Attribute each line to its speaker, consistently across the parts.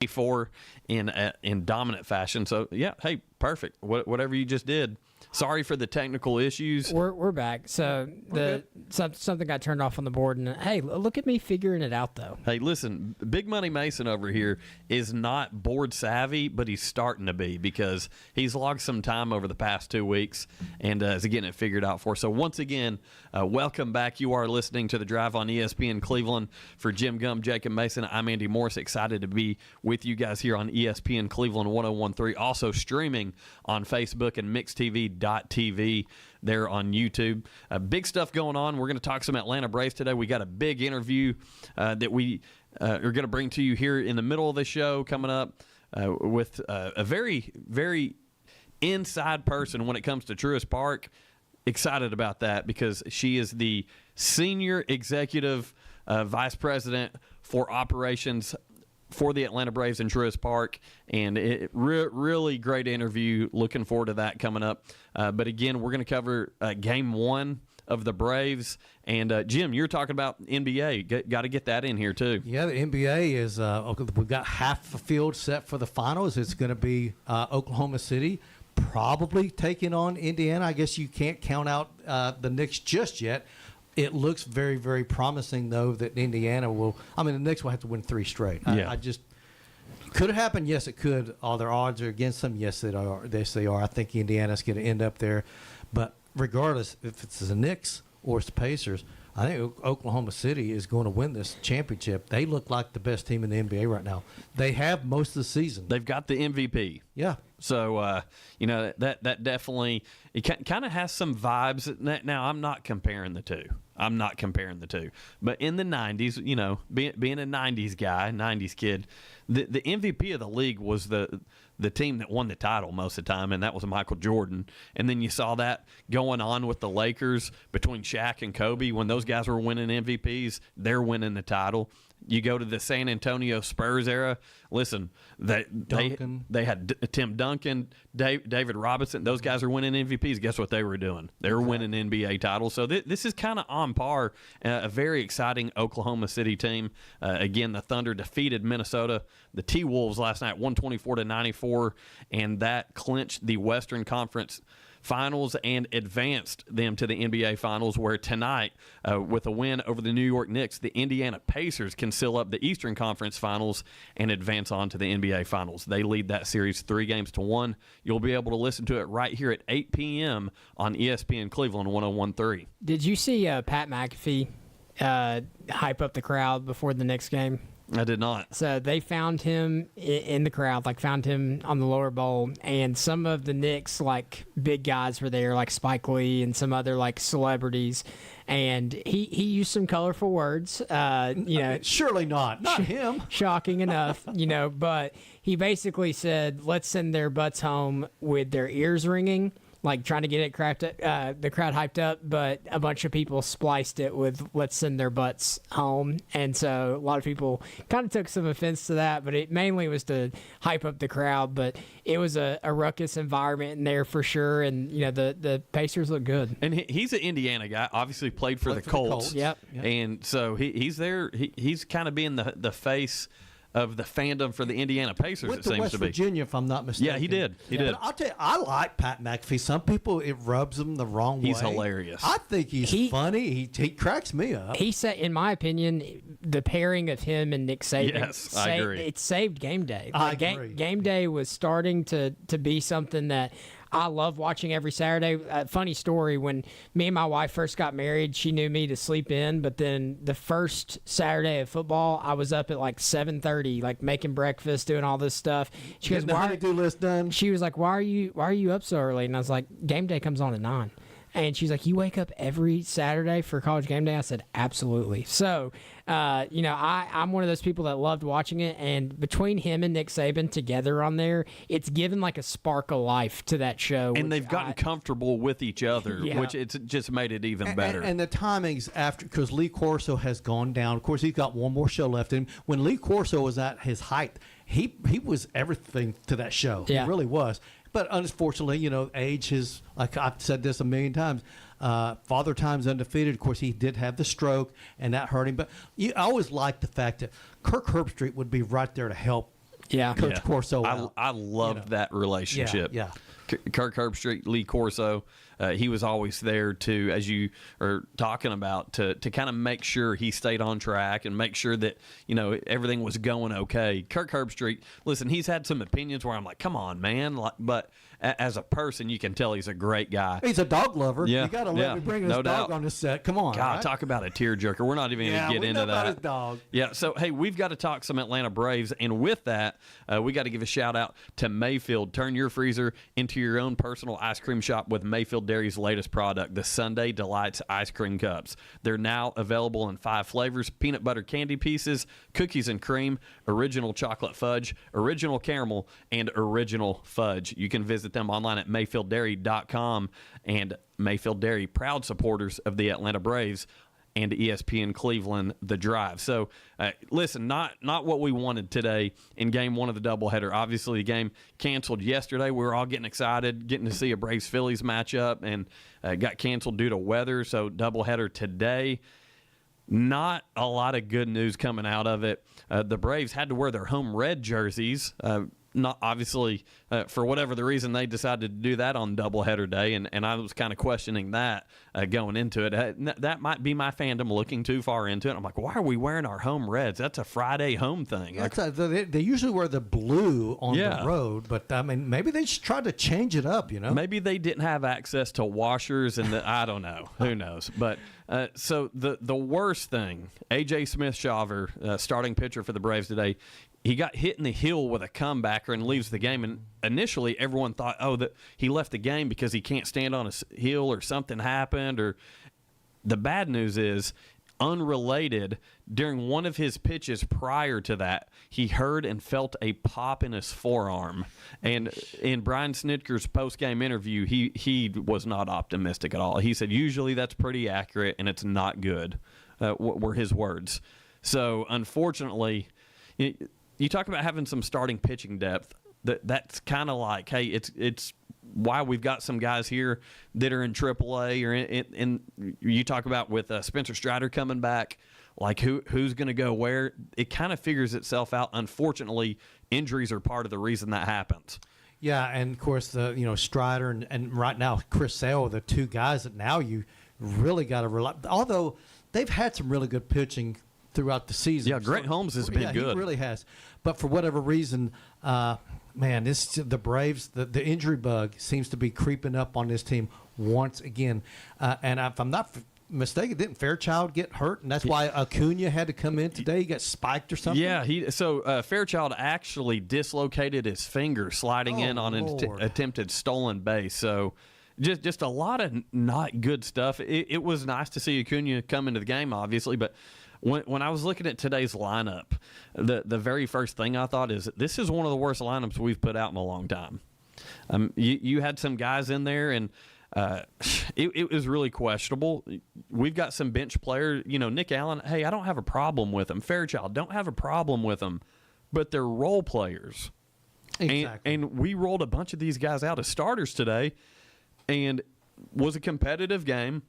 Speaker 1: 4 in dominant fashion. So, yeah, hey, perfect. Whatever you just did. Sorry for the technical issues.
Speaker 2: We're back. So something got turned off on the board, and hey, look at me figuring it out though.
Speaker 1: Hey, listen, Big Money Mason over here is not board savvy, but he's starting to be because he's logged some time over the past 2 weeks and is getting it figured out for us. So once again, welcome back. You are listening to The Drive on ESPN Cleveland. For Jim Gum, Jacob Mason, I'm Andy Morris. Excited to be with you guys here on ESPN Cleveland 101.3. Also streaming on Facebook and MixTV.tv there on YouTube. Big stuff going on. We're going to talk some Atlanta Braves today. We got a big interview that we are going to bring to you here in the middle of the show coming up with a very, very inside person when it comes to Truist Park. Excited about that because she is the senior executive vice president for operations for the Atlanta Braves in Truist Park, and really great interview. Looking forward to that coming up. But again, we're going to cover Game 1 of the Braves. And, Jim, you're talking about NBA. Got to get that in here, too.
Speaker 3: Yeah, the NBA is we've got half the field set for the finals. It's going to be Oklahoma City probably taking on Indiana. I guess you can't count out the Knicks just yet. It looks very, very promising, though, that Indiana will – I mean, the Knicks will have to win 3 straight.
Speaker 1: Yeah.
Speaker 3: I just – could it happen? Yes, it could. All their odds are against them. Yes, they are. Yes, they are. I think Indiana's going to end up there. But regardless, if it's the Knicks or it's the Pacers, I think Oklahoma City is going to win this championship. They look like the best team in the NBA right now. They have most of the season.
Speaker 1: They've got the MVP.
Speaker 3: Yeah.
Speaker 1: So, that definitely – it kind of has some vibes. Now, I'm not comparing the two. But in the 90s, being a 90s guy, 90s kid, the MVP of the league was the team that won the title most of the time, and that was Michael Jordan. And then you saw that going on with the Lakers between Shaq and Kobe. When those guys were winning MVPs, they're winning the title. You go to the San Antonio Spurs era. Listen, they had Tim Duncan, David Robinson. Those guys are winning MVPs. Guess what they were doing? They were winning NBA titles. So this is kind of on par. A very exciting Oklahoma City team. Again, the Thunder defeated Minnesota, the T-Wolves last night, 124-94, and that clinched the Western Conference Finals and advanced them to the NBA Finals, where tonight, with a win over the New York Knicks, the Indiana Pacers can seal up the Eastern Conference Finals and advance on to the NBA Finals. They lead that series 3-1. You'll be able to listen to it right here at 8 p.m. on ESPN Cleveland 101.3.
Speaker 2: Did you see Pat McAfee hype up the crowd before the Knicks game?
Speaker 1: I did not.
Speaker 2: So they found him in the crowd, found him on the lower bowl, and some of the Knicks, big guys were there, like Spike Lee and some other, celebrities, and he used some colorful words.
Speaker 3: Surely not him.
Speaker 2: Shocking enough, but he basically said, let's send their butts home with their ears ringing, trying to get it the crowd hyped up, but a bunch of people spliced it with let's send their butts home. And so a lot of people kind of took some offense to that, but it mainly was to hype up the crowd. But it was a ruckus environment in there for sure, and the Pacers look good.
Speaker 1: And he's an Indiana guy, obviously played for the Colts.
Speaker 2: Yep.
Speaker 1: And so he's there. He's kind of being the face of the fandom for the Indiana Pacers,
Speaker 3: Went
Speaker 1: it seems
Speaker 3: West
Speaker 1: to be.
Speaker 3: Virginia, if I'm not mistaken.
Speaker 1: Yeah, he did. He did.
Speaker 3: But I'll tell you, I like Pat McAfee. Some people, it rubs them the wrong way.
Speaker 1: He's hilarious.
Speaker 3: I think he's funny. He cracks me up.
Speaker 2: He said, in my opinion, the pairing of him and Nick Saban,
Speaker 1: yes, I agree.
Speaker 2: It saved game day.
Speaker 3: I agree.
Speaker 2: Game day was starting to be something that I love watching every Saturday. Funny story, when me and my wife first got married, she knew me to sleep in, but then the first Saturday of football, I was up at 7:30, making breakfast, doing all this stuff. She goes,
Speaker 3: "Why the honey-do list done?"
Speaker 2: She was like, "Why are you up so early?" And I was like, "Game day comes on at 9." And she's like, "You wake up every Saturday for college game day?" I said, "Absolutely." So, I'm one of those people that loved watching it. And between him and Nick Saban together on there, it's given a spark of life to that show.
Speaker 1: And they've gotten comfortable with each other,
Speaker 2: Yeah.
Speaker 1: which it's just made it even better.
Speaker 3: And the timings after, because Lee Corso has gone down. Of course, he's got one more show left in him. When Lee Corso was at his height, he was everything to that show.
Speaker 2: Yeah.
Speaker 3: He really was. But unfortunately, age is, like I've said this a million times, Father Time's undefeated. Of course, he did have the stroke, and that hurt him. But I always liked the fact that Kirk Herbstreit would be right there to help
Speaker 2: Yeah.
Speaker 3: Coach Corso out.
Speaker 1: I loved that relationship.
Speaker 3: Yeah.
Speaker 1: Kirk Herbstreit, Lee Corso, he was always there to, as you are talking about, to kind of make sure he stayed on track and make sure that, everything was going okay. Kirk Herbstreit, listen, he's had some opinions where I'm like, come on, man. But as a person, you can tell he's a great guy.
Speaker 3: He's a dog lover.
Speaker 1: Yeah,
Speaker 3: You got to let me bring his dog on this set. Come on.
Speaker 1: God,
Speaker 3: right?
Speaker 1: talk about a tearjerker. We're not even going to get into that.
Speaker 3: His dog.
Speaker 1: Yeah, so, hey, we've got to talk some Atlanta Braves. And with that, we got to give a shout-out to Mayfield. Turn your freezer into your own personal ice cream shop with Mayfield Dairy's latest product, the Sunday Delights Ice Cream Cups. They're now available in 5 flavors: peanut butter candy pieces, cookies and cream, original chocolate fudge, original caramel, and original fudge. You can visit them online at mayfielddairy.com. And Mayfield Dairy, proud supporters of the Atlanta Braves and ESPN Cleveland, The Drive. So, listen, not what we wanted today in Game 1 of the doubleheader. Obviously, the game canceled yesterday. We were all getting excited, getting to see a Braves-Phillies matchup, and got canceled due to weather. So, doubleheader today. Not a lot of good news coming out of it. The Braves had to wear their home red jerseys. Not obviously, for whatever the reason, they decided to do that on doubleheader day, and I was kind of questioning that going into it. That might be my fandom looking too far into it. I'm like, why are we wearing our home reds? That's a Friday home thing.
Speaker 3: Yeah, they usually wear the blue on the road, but I mean, maybe they just tried to change it up.
Speaker 1: Maybe they didn't have access to washers, and I don't know. Who knows? But so the worst thing, A.J. Smith-Shawver, starting pitcher for the Braves today. He got hit in the heel with a comebacker and leaves the game. And initially, everyone thought, that he left the game because he can't stand on his heel or something happened. Or the bad news is, unrelated, during one of his pitches prior to that, he heard and felt a pop in his forearm. And in Brian Snitker's post-game interview, he was not optimistic at all. He said, usually that's pretty accurate and it's not good, were his words. So, unfortunately, you talk about having some starting pitching depth. That's kind of like, hey, it's why we've got some guys here that are in AAA or in you talk about with Spencer Strider coming back, like who's going to go where. It kind of figures itself out. Unfortunately, injuries are part of the reason that happens.
Speaker 3: Yeah, and of course Strider and right now Chris Sale are the two guys that now you really got to rely. Although they've had some really good pitching throughout the season.
Speaker 1: Yeah, Grant Holmes has been good.
Speaker 3: He really has. But for whatever reason, the Braves, the injury bug seems to be creeping up on this team once again. And if I'm not mistaken, didn't Fairchild get hurt? And that's why Acuna had to come in today? He got spiked or something?
Speaker 1: Yeah, Fairchild actually dislocated his finger sliding in on an attempted stolen base. So just a lot of not good stuff. It was nice to see Acuna come into the game, obviously, but when I was looking at today's lineup, the very first thing I thought is this is one of the worst lineups we've put out in a long time. You had some guys in there, and it was really questionable. We've got some bench players. Nick Allen, hey, I don't have a problem with him. Fairchild, don't have a problem with him. But they're role players.
Speaker 3: Exactly.
Speaker 1: And we rolled a bunch of these guys out as starters today, and was a competitive game.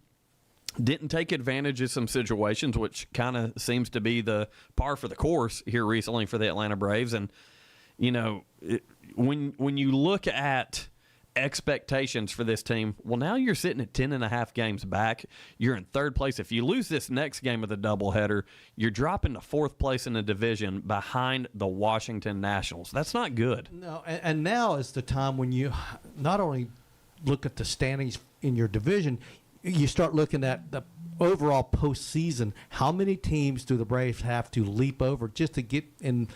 Speaker 1: Didn't take advantage of some situations, which kind of seems to be the par for the course here recently for the Atlanta Braves. And, when you look at expectations for this team, well, now you're sitting at 10.5 games back. You're in third place. If you lose this next game of the doubleheader, you're dropping to fourth place in the division behind the Washington Nationals. That's not good.
Speaker 3: No, and now is the time when you not only look at the standings in your division, you start looking at the overall postseason. How many teams do the Braves have to leap over just to get in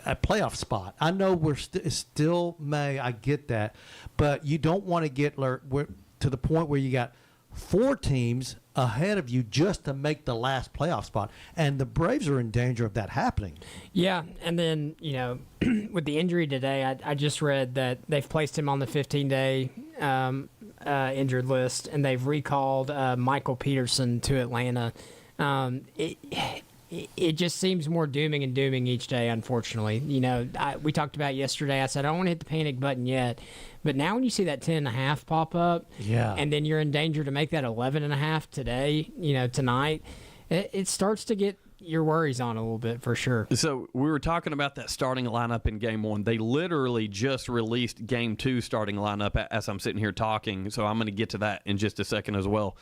Speaker 3: a playoff spot? I know we're still May. I get that. But you don't want to get to the point where you got 4 teams ahead of you just to make the last playoff spot. And the Braves are in danger of that happening.
Speaker 2: Yeah, and then, with the injury today, I just read that they've placed him on the 15-day injured list, and they've recalled Michael Peterson to Atlanta. It just seems more dooming and dooming each day, unfortunately. We talked about yesterday. I said, I don't want to hit the panic button yet. But now when you see that 10.5 pop up, and then you're in danger to make that 11.5 today, tonight, it starts to get your worries on a little bit for sure.
Speaker 1: So we were talking about that starting lineup in Game 1. They literally just released Game 2 starting lineup as I'm sitting here talking, so I'm going to get to that in just a second as well.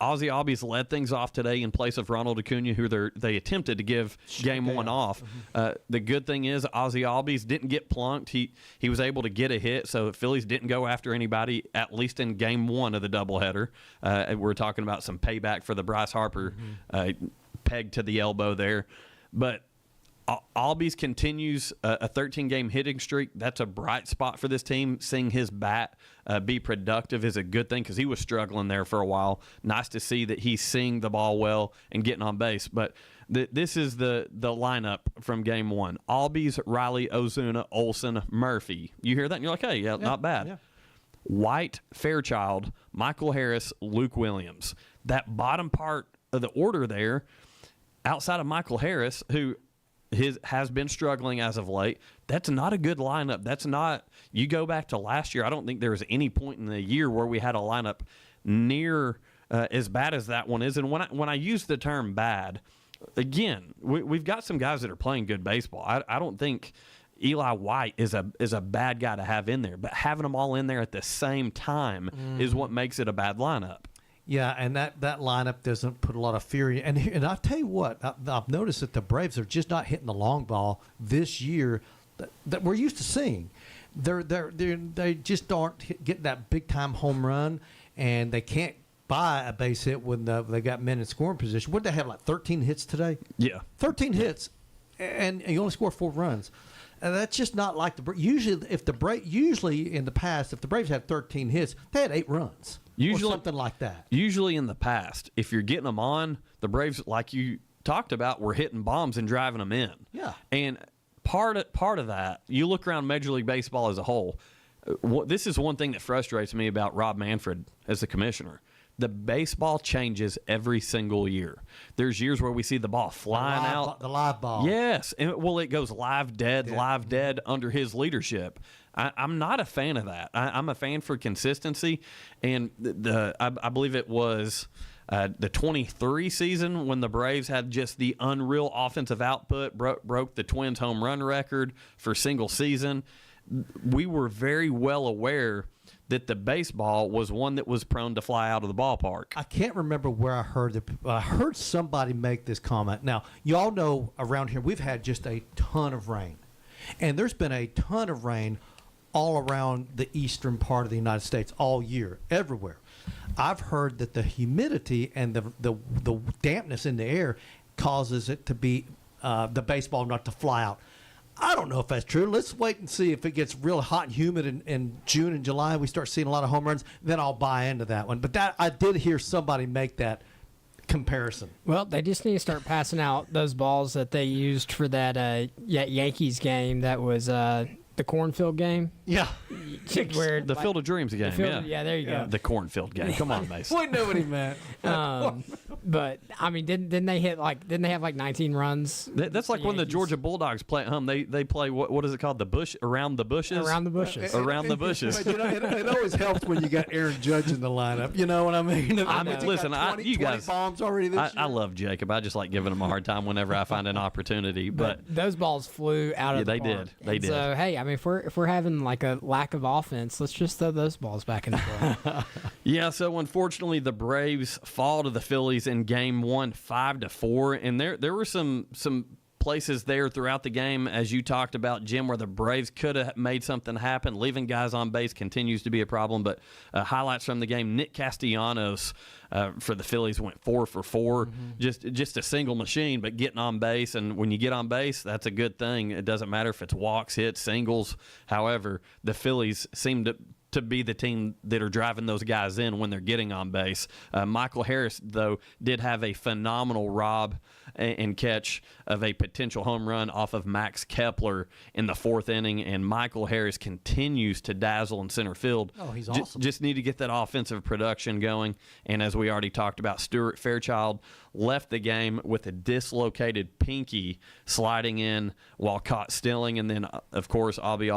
Speaker 1: Ozzie Albies led things off today in place of Ronald Acuna, who they attempted to give Game 1 off. The good thing is Ozzie Albies didn't get plunked. He was able to get a hit, so the Phillies didn't go after anybody, at least in Game 1 of the doubleheader. We're talking about some payback for the Bryce Harper peg to the elbow there. But Albies continues a 13-game hitting streak. That's a bright spot for this team. Seeing his bat be productive is a good thing because he was struggling there for a while. Nice to see that he's seeing the ball well and getting on base. But this is the lineup from Game 1. Albies, Riley, Ozuna, Olsen, Murphy. You hear that and you're like, hey, yeah, not bad. Yeah. White, Fairchild, Michael Harris, Luke Williams. That bottom part of the order there, outside of Michael Harris, who has been struggling as of late, that's not a good lineup. That's not – you go back to last year, I don't think there was any point in the year where we had a lineup near as bad as that one is. And when I use the term bad, again, we've got some guys that are playing good baseball. I don't think Eli White is a bad guy to have in there, but having them all in there at the same time is what makes it a bad lineup.
Speaker 3: Yeah, and that lineup doesn't put a lot of fear in. And I'll tell you what, I've noticed that the Braves are just not hitting the long ball this year that we're used to seeing. They just aren't getting that big time home run, and they can't buy a base hit when they got men in scoring position. What did they have, like 13 hits today?
Speaker 1: Yeah,
Speaker 3: 13 hits, and you only score 4 runs. And that's just not like the Braves. Usually in the past, if the Braves had 13 hits, they had 8 runs. Usually, or something like that.
Speaker 1: Usually in the past, if you're getting them on, the Braves, like you talked about, were hitting bombs and driving them in.
Speaker 3: Yeah.
Speaker 1: And part of that, you look around Major League Baseball as a whole, this is one thing that frustrates me about Rob Manfred as the commissioner. The baseball changes every single year. There's years where we see the ball flying out.
Speaker 3: The live ball.
Speaker 1: Yes. And, it goes live, dead under his leadership. I'm not a fan of that. I'm a fan for consistency. And I believe it was the 23 season when the Braves had just the unreal offensive output, broke the Twins home run record for single season. We were very well aware that the baseball was one that was prone to fly out of the ballpark.
Speaker 3: I can't remember where I heard it. I heard somebody make this comment. Now, y'all know around here we've had just a ton of rain. And there's been a ton of rain all around the eastern part of the United States all year, everywhere. I've heard that the humidity and the dampness in the air causes it to be the baseball not to fly out. I don't know if that's true. Let's wait and see if it gets real hot and humid in June and July. We start seeing a lot of home runs. Then I'll buy into that one. But I did hear somebody make that comparison.
Speaker 2: Well, they just need to start passing out those balls that they used for that Yankees game that was the cornfield game.
Speaker 3: Yeah.
Speaker 2: Where,
Speaker 1: the Field of Dreams game,
Speaker 2: yeah, there you go.
Speaker 1: The cornfield game. Come on, Mason.
Speaker 3: We knew what he meant.
Speaker 2: But I mean, didn't they have like 19 runs?
Speaker 1: That's like when the Georgia Bulldogs play at home. They play what is it called? Around the bushes.
Speaker 2: Around the bushes.
Speaker 1: Around the bushes.
Speaker 3: It always helps when you got Aaron Judge in the lineup. You know what I mean?
Speaker 1: Listen, you guys.
Speaker 3: 20 bombs already this year.
Speaker 1: I love Jacob. I just like giving him a hard time whenever I find an opportunity. But
Speaker 2: those balls flew out of the park.
Speaker 1: They did.
Speaker 2: So hey, I mean, if we're having like a lack of offense, let's just throw those balls back in the play.
Speaker 1: Yeah, so unfortunately the Braves fall to the Phillies in Game 1 5-4, and there were some places there throughout the game, as you talked about, Jim, where the Braves could have made something happen. Leaving guys on base continues to be a problem, but highlights from the game, Nick Castellanos for the Phillies went 4 for 4, just a single machine, but getting on base, and when you get on base, that's a good thing. It doesn't matter if it's walks, hits, singles. However, the Phillies seem to be the team that are driving those guys in when they're getting on base. Michael Harris, though, did have a phenomenal rob and catch of a potential home run off of Max Kepler in the 4th inning, and Michael Harris continues to dazzle in center field.
Speaker 3: Oh, he's awesome.
Speaker 1: Just need to get that offensive production going, and as we already talked about, Stuart Fairchild left the game with a dislocated pinky sliding in while caught stealing, and then, of course, Ozzie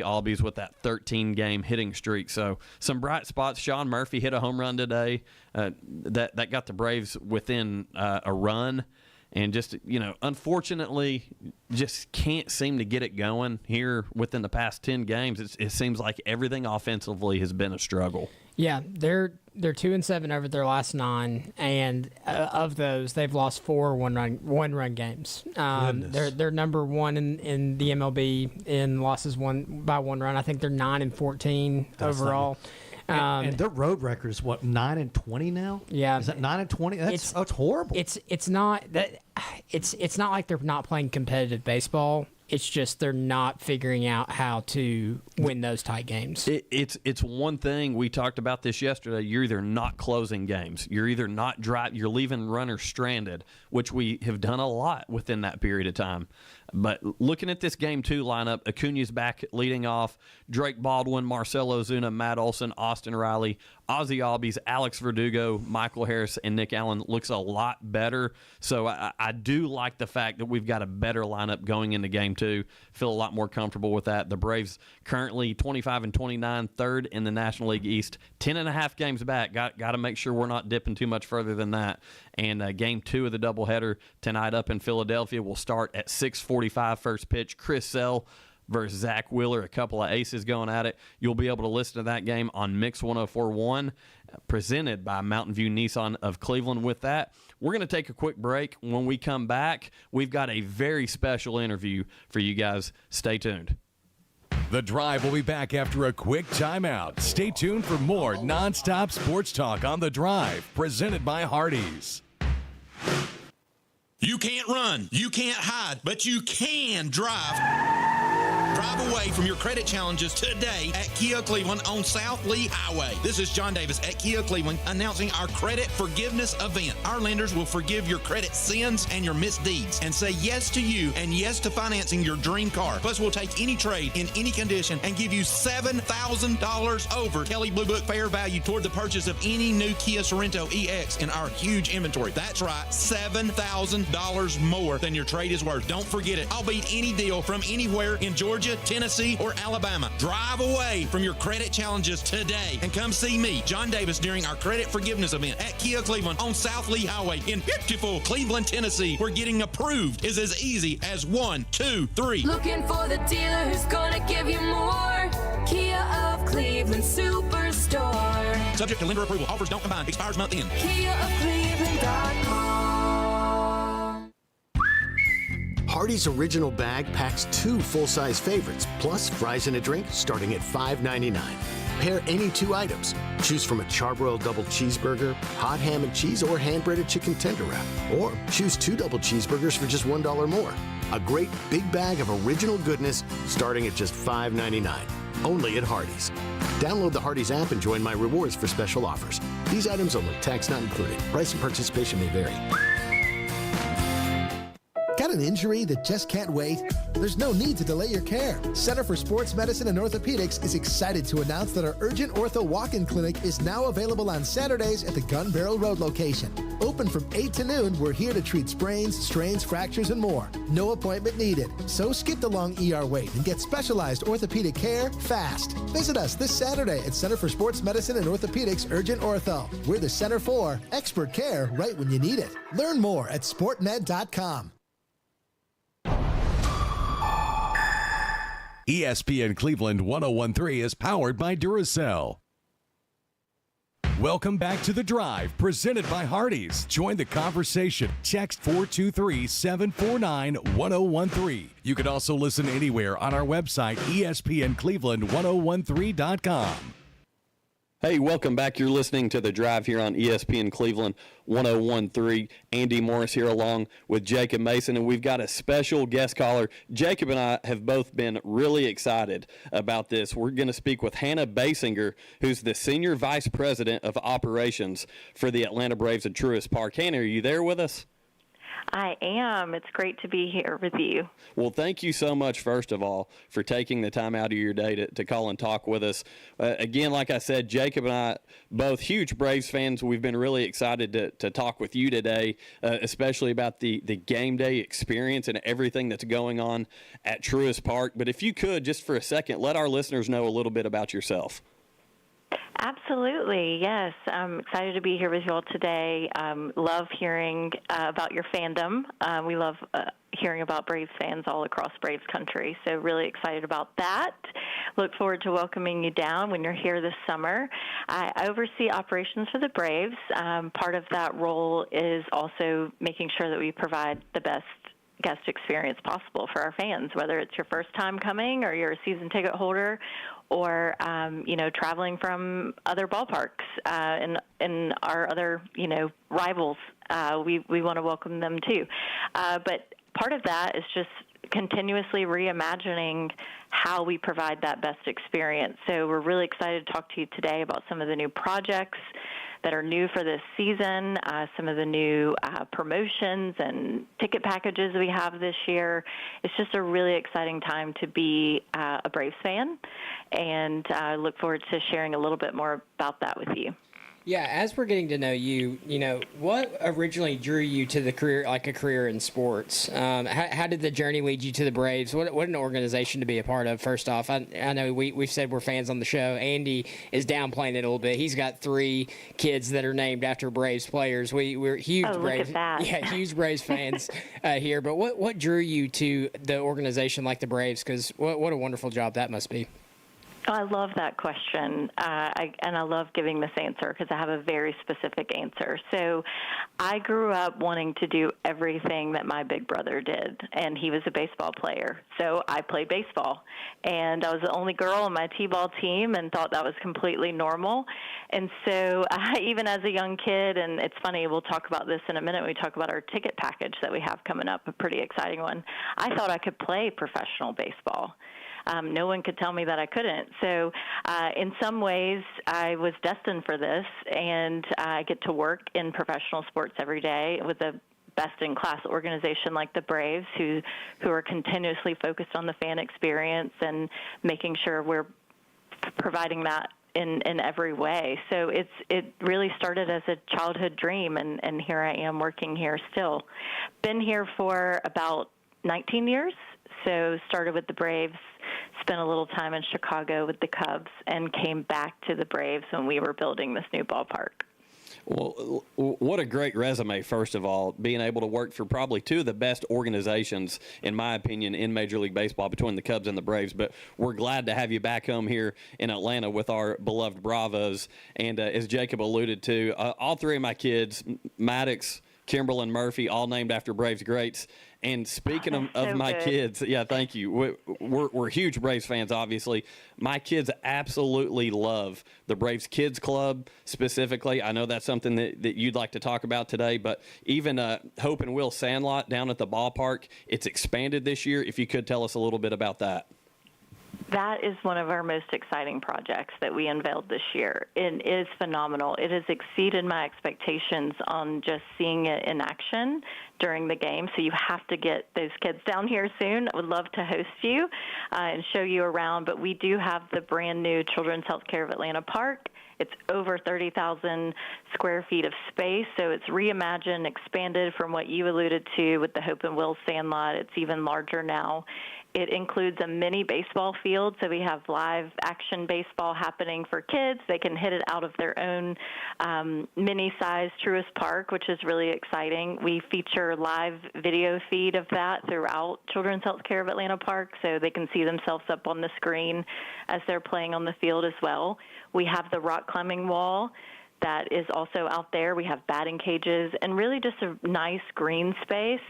Speaker 1: Albies with that 13-game hitting streak. So some bright spots. Sean Murphy hit a home run today. That got the Braves within a run. and just, unfortunately, just can't seem to get it going here within the past 10 games. It seems like everything offensively has been a struggle.
Speaker 2: Yeah, they're 2-7 over their last 9, and of those, they've lost 4 one-run games. They're number 1 in the MLB in losses by 1 run. I think they're 9-14 overall.
Speaker 3: And their road record is what, 9-20 now?
Speaker 2: Yeah,
Speaker 3: is that 9-20? That's horrible.
Speaker 2: It's not that it's not like they're not playing competitive baseball. It's just they're not figuring out how to win those tight games.
Speaker 1: It's one thing. We talked about this yesterday. You're either not closing games. You're either not you're leaving runners stranded, which we have done a lot within that period of time. But looking at this Game 2 lineup, Acuna's back leading off. Drake Baldwin, Marcelo Ozuna, Matt Olson, Austin Riley, Ozzy Albies, Alex Verdugo, Michael Harris, and Nick Allen looks a lot better. So I do like the fact that we've got a better lineup going into Game 2. Feel a lot more comfortable with that. The Braves currently 25-29, third in the National League East. 10.5 games back. Got to make sure we're not dipping too much further than that. And Game 2 of the doubleheader tonight up in Philadelphia will start at 6:45 first pitch. Chris Sale versus Zach Wheeler, a couple of aces going at it. You'll be able to listen to that game on Mix 104.1, presented by Mountain View Nissan of Cleveland. With that, we're going to take a quick break. When we come back, we've got a very special interview for you guys. Stay tuned.
Speaker 4: The Drive will be back after a quick timeout. Stay tuned for more nonstop sports talk on The Drive, presented by Hardees.
Speaker 5: You can't run, you can't hide, but you can drive. Drive away from your credit challenges today at Kia Cleveland on South Lee Highway. This is John Davis at Kia Cleveland announcing our credit forgiveness event. Our lenders will forgive your credit sins and your misdeeds and say yes to you and yes to financing your dream car. Plus, we'll take any trade in any condition and give you $7,000 over Kelley Blue Book fair value toward the purchase of any new Kia Sorento EX in our huge inventory. That's right, $7,000 more than your trade is worth. Don't forget it. I'll beat any deal from anywhere in Georgia, Tennessee, or Alabama. Drive away from your credit challenges today and come see me, John Davis, during our credit forgiveness event at Kia Cleveland on South Lee Highway in beautiful Cleveland, Tennessee, where getting approved is as easy as 1, 2, 3.
Speaker 6: Looking for the dealer who's gonna give you more. Kia of Cleveland Superstore.
Speaker 5: Subject to lender approval. Offers don't combine. Expires month end.
Speaker 6: KiaofCleveland.com.
Speaker 7: Hardee's Original Bag packs 2 full-size favorites, plus fries and a drink starting at $5.99. Pair any 2 items. Choose from a charbroiled double cheeseburger, hot ham and cheese, or hand-breaded chicken tender wrap. Or choose 2 double cheeseburgers for just $1 more. A great big bag of original goodness starting at just $5.99. Only at Hardee's. Download the Hardee's app and join My Rewards for special offers. These items only. Tax not included. Price and participation may vary.
Speaker 8: Got an injury that just can't wait? There's no need to delay your care. Center for Sports Medicine and Orthopedics is excited to announce that our Urgent Ortho Walk-In Clinic is now available on Saturdays at the Gun Barrel Road location. Open from 8 to noon, we're here to treat sprains, strains, fractures, and more. No appointment needed. So skip the long ER wait and get specialized orthopedic care fast. Visit us this Saturday at Center for Sports Medicine and Orthopedics Urgent Ortho. We're the center for expert care right when you need it. Learn more at sportmed.com.
Speaker 4: ESPN Cleveland 101.3 is powered by Duracell. Welcome back to The Drive, presented by Hardees. Join the conversation. Text 423-749-1013. You can also listen anywhere on our website, ESPNCleveland1013.com.
Speaker 1: Hey, welcome back. You're listening to The Drive here on ESPN Cleveland 101.3. Andy Morris here along with Jacob Mason, and we've got a special guest caller. Jacob and I have both been really excited about this. We're going to speak with Hannah Basinger, who's the Senior Vice President of Operations for the Atlanta Braves at Truist Park. Hannah, are you there with us?
Speaker 9: I am. It's great to be here with you.
Speaker 1: Well, thank you so much, first of all, for taking the time out of your day to call and talk with us. Again, like I said, Jacob and I, both huge Braves fans, we've been really excited to talk with you today, especially about the game day experience and everything that's going on at Truist Park. But if you could, just for a second, let our listeners know a little bit about yourself.
Speaker 9: Absolutely, yes. I'm excited to be here with you all today. Love hearing about your fandom. We love hearing about Braves fans all across Braves country, so really excited about that. Look forward to welcoming you down when you're here this summer. I oversee operations for the Braves. Part of that role is also making sure that we provide the best guest experience possible for our fans, whether it's your first time coming or you're a season ticket holder or, traveling from other ballparks and our other, rivals. We want to welcome them too. But part of that is just continuously reimagining how we provide that best experience. So we're really excited to talk to you today about some of the new projects that are new for this season, some of the new promotions and ticket packages we have this year. It's just a really exciting time to be a Braves fan, and I look forward to sharing a little bit more about that with you.
Speaker 2: Yeah, as we're getting to know you, what originally drew you to the career, like a career in sports? How did the journey lead you to the Braves? What an organization to be a part of, first off. I know we've said we're fans on the show. Andy is downplaying it a little bit. He's got 3 kids that are named after Braves players. We're huge Braves,
Speaker 9: look at that.
Speaker 2: yeah, huge Braves fans here. But what drew you to the organization like the Braves? Because what a wonderful job that must be.
Speaker 9: I love that question, and I love giving this answer because I have a very specific answer. So I grew up wanting to do everything that my big brother did, and he was a baseball player. So I played baseball, and I was the only girl on my t-ball team and thought that was completely normal. And so even as a young kid, and it's funny, we'll talk about this in a minute when we talk about our ticket package that we have coming up, a pretty exciting one. I thought I could play professional baseball. No one could tell me that I couldn't. So in some ways, I was destined for this, and I get to work in professional sports every day with a best-in-class organization like the Braves, who are continuously focused on the fan experience and making sure we're providing that in every way. So it really started as a childhood dream, and here I am working here still. Been here for about 19 years. So started with the Braves, spent a little time in Chicago with the Cubs, and came back to the Braves when we were building this new ballpark.
Speaker 1: Well, what a great resume, first of all, being able to work for probably 2 of the best organizations, in my opinion, in Major League Baseball between the Cubs and the Braves. But we're glad to have you back home here in Atlanta with our beloved Bravos. And as Jacob alluded to, all 3 of my kids, Maddox, Kimberly, and Murphy, all named after Braves greats. And speaking of my kids, yeah, thank you. We're huge Braves fans, obviously. My kids absolutely love the Braves Kids Club specifically. I know that's something that you'd like to talk about today, but even Hope and Will Sandlot down at the ballpark, it's expanded this year. If you could tell us a little bit about that.
Speaker 9: That is one of our most exciting projects that we unveiled this year. It is phenomenal. It has exceeded my expectations on just seeing it in action during the game. So you have to get those kids down here soon. I would love to host you and show you around. But we do have the brand new Children's Healthcare of Atlanta Park. It's over 30,000 square feet of space, so it's reimagined, expanded from what you alluded to with the Hope and Will Sandlot. It's even larger now. It includes a mini baseball field, so we have live action baseball happening for kids. They can hit it out of their own mini-sized Truist Park, which is really exciting. We feature live video feed of that throughout Children's Healthcare of Atlanta Park, so they can see themselves up on the screen as they're playing on the field as well. We have the rock climbing wall that is also out there. We have batting cages and really just a nice green space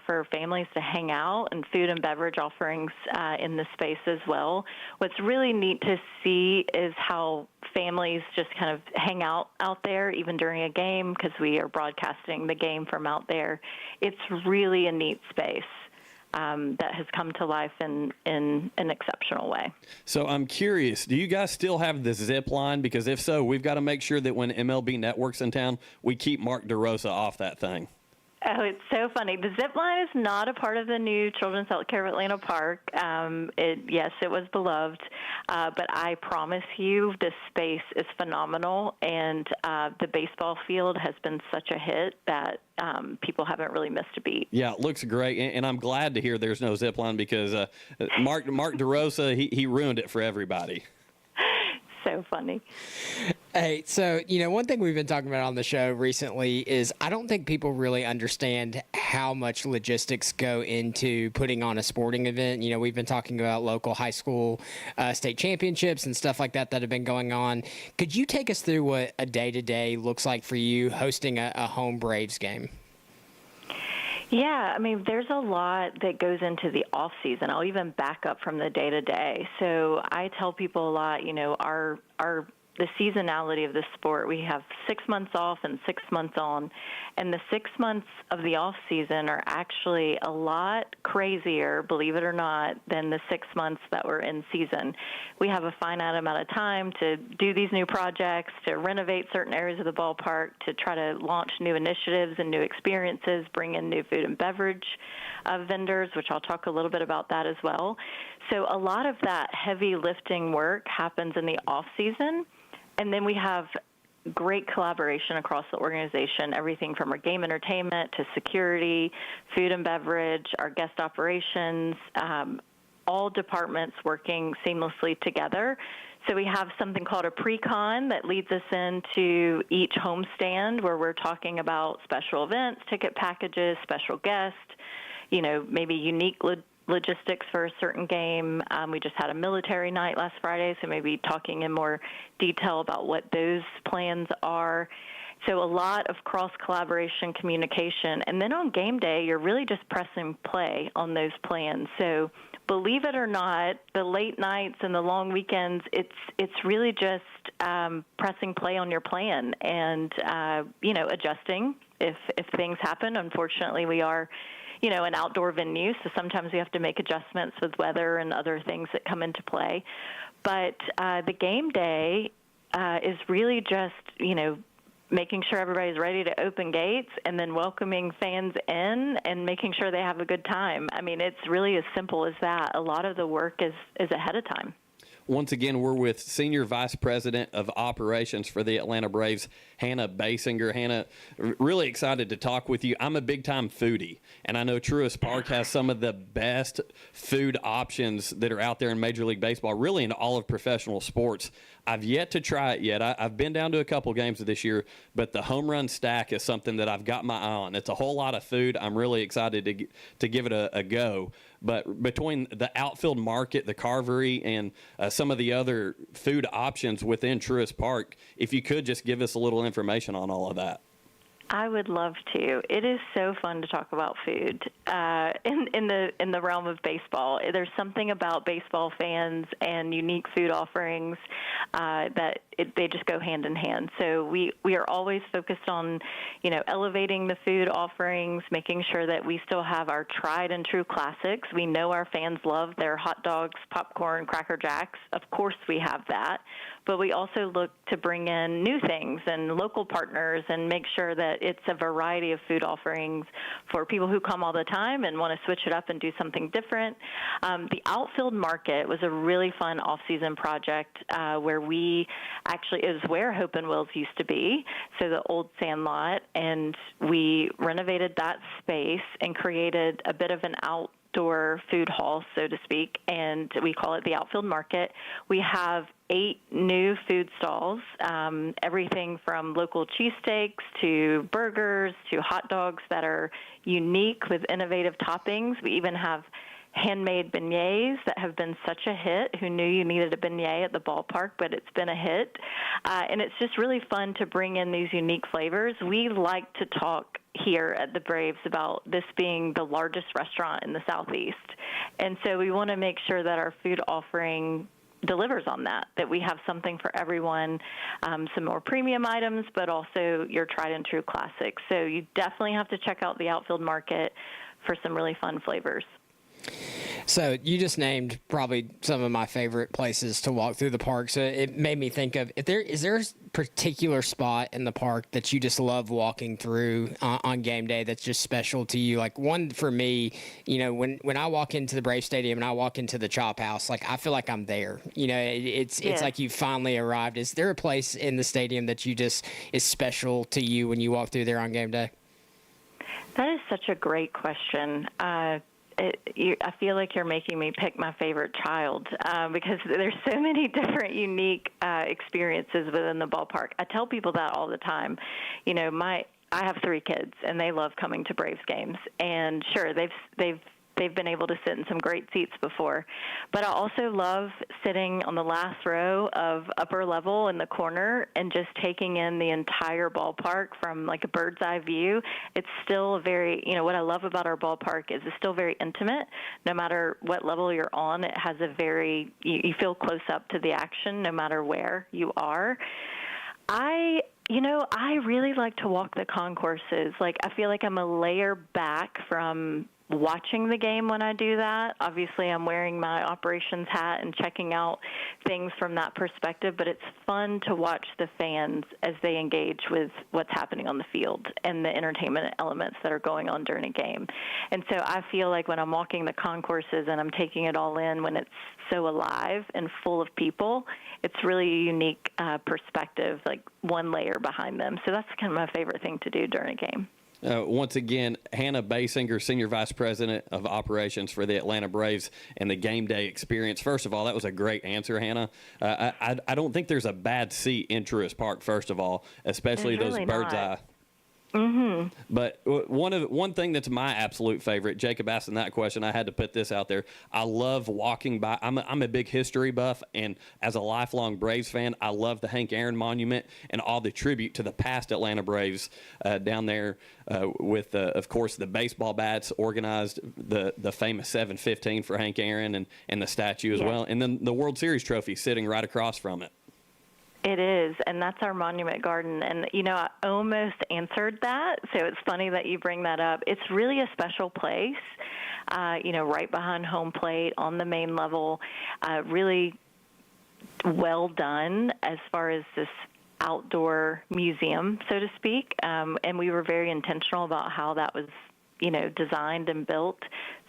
Speaker 9: for families to hang out, and food and beverage offerings in the space as well. What's really neat to see is how families just kind of hang out there even during a game, because we are broadcasting the game from out there. It's really a neat space that has come to life in an exceptional way.
Speaker 1: So I'm curious, do you guys still have the zip line? Because if so, we've got to make sure that when MLB Network's in town, we keep Mark DeRosa off that thing.
Speaker 9: Oh, it's so funny. The zip line is not a part of the new Children's Healthcare of Atlanta Park. Yes, it was beloved, but I promise you this space is phenomenal, and the baseball field has been such a hit that people haven't really missed a beat.
Speaker 1: Yeah, it looks great, and I'm glad to hear there's no zip line because Mark DeRosa, he ruined it for everybody.
Speaker 9: So funny.
Speaker 2: Hey, so, one thing we've been talking about on the show recently is I don't think people really understand how much logistics go into putting on a sporting event. We've been talking about local high school state championships and stuff like that have been going on. Could you take us through what a day-to-day looks like for you hosting a home Braves game?
Speaker 9: Yeah, I mean, there's a lot that goes into the off season. I'll even back up from the day to day. So I tell people a lot, the seasonality of this sport, we have 6 months off and 6 months on, and the 6 months of the off season are actually a lot crazier, believe it or not, than the 6 months that we're in season. We have a finite amount of time to do these new projects, to renovate certain areas of the ballpark, to try to launch new initiatives and new experiences, bring in new food and beverage vendors, which I'll talk a little bit about that as well. So a lot of that heavy lifting work happens in the off season. And then we have great collaboration across the organization, everything from our game entertainment to security, food and beverage, our guest operations, all departments working seamlessly together. So we have something called a pre-con that leads us into each homestand where we're talking about special events, ticket packages, special guests, maybe unique logistics for a certain game. We just had a military night last Friday, so maybe talking in more detail about what those plans are. So a lot of cross-collaboration communication. And then on game day, you're really just pressing play on those plans. So believe it or not, the late nights and the long weekends, it's really just pressing play on your plan and, adjusting if things happen. Unfortunately, we are an outdoor venue, so sometimes we have to make adjustments with weather and other things that come into play. But the game day is really just, making sure everybody's ready to open gates and then welcoming fans in and making sure they have a good time. I mean, it's really as simple as that. A lot of the work is ahead of time.
Speaker 1: Once again, we're with Senior Vice President of Operations for the Atlanta Braves, Hannah Basinger. Hannah, really excited to talk with you. I'm a big-time foodie, and I know Truist Park has some of the best food options that are out there in Major League Baseball, really in all of professional sports. I've yet to try it yet. I've been down to a couple games this year, but the home run stack is something that I've got my eye on. It's a whole lot of food. I'm really excited to give it a go. But between the outfield market, the Carvery, and some of the other food options within Truist Park, if you could just give us a little information on all of that.
Speaker 9: I would love to. It is so fun to talk about food in the realm of baseball. There's something about baseball fans and unique food offerings that they just go hand in hand. So we are always focused on, elevating the food offerings, making sure that we still have our tried and true classics. We know our fans love their hot dogs, popcorn, Cracker Jacks. Of course we have that. But we also look to bring in new things and local partners and make sure that it's a variety of food offerings for people who come all the time and want to switch it up and do something different. The outfield market was a really fun off-season project where it was where Hope and Wills used to be, so the old Sandlot, and we renovated that space and created a bit of an outdoor food hall, so to speak, and we call it the outfield market. We have 8 new food stalls, everything from local cheesesteaks to burgers to hot dogs that are unique with innovative toppings. We even have handmade beignets that have been such a hit. Who knew you needed a beignet at the ballpark, but it's been a hit. And it's just really fun to bring in these unique flavors. We like to talk here at the Braves about this being the largest restaurant in the Southeast. And so we want to make sure that our food offering delivers on that we have something for everyone, some more premium items, but also your tried and true classics. So you definitely have to check out the outfield market for some really fun flavors.
Speaker 2: So you just named probably some of my favorite places to walk through the park. So it made me think of, is there a particular spot in the park that you just love walking through on game day that's just special to you? Like one for me, when I walk into the Brave Stadium and I walk into the Chop House, like I feel like I'm there. It's like you finally arrived. Is there a place in the stadium that you just is special to you when you walk through there on game day?
Speaker 9: That is such a great question. I feel like you're making me pick my favorite child because there's so many different unique experiences within the ballpark. I tell people that all the time. You know, I have 3 kids, and they love coming to Braves games. And sure, they've been able to sit in some great seats before. But I also love sitting on the last row of upper level in the corner and just taking in the entire ballpark from like a bird's eye view. It's still very, what I love about our ballpark is it's still very intimate. No matter what level you're on, it has a very, you feel close up to the action no matter where you are. I really like to walk the concourses. Like, I feel like I'm a layer back from watching the game when I do that. Obviously, I'm wearing my operations hat and checking out things from that perspective, but it's fun to watch the fans as they engage with what's happening on the field and the entertainment elements that are going on during a game. And so I feel like when I'm walking the concourses and I'm taking it all in, when it's so alive and full of people, it's really a unique perspective, like one layer behind them. So that's kind of my favorite thing to do during a game.
Speaker 1: Once again, Hannah Basinger, Senior Vice President of Operations for the Atlanta Braves and the game day experience. First of all, that was a great answer, Hannah. I don't think there's a bad seat in Truist Park, first of all, especially
Speaker 9: There's
Speaker 1: those
Speaker 9: really
Speaker 1: bird's
Speaker 9: not.
Speaker 1: eye. Mm-hmm. But one thing that's my absolute favorite, Jacob asking that question, I had to put this out there. I love walking by. I'm a big history buff, and as a lifelong Braves fan, I love the Hank Aaron Monument and all the tribute to the past Atlanta Braves down there with, of course, the baseball bats organized, the famous 715 for Hank Aaron and the statue as well, and then the World Series trophy sitting right across from it.
Speaker 9: It is, and that's our monument garden. And, I almost answered that, so it's funny that you bring that up. It's really a special place, right behind home plate on the main level, really well done as far as this outdoor museum, so to speak. And we were very intentional about how that was designed and built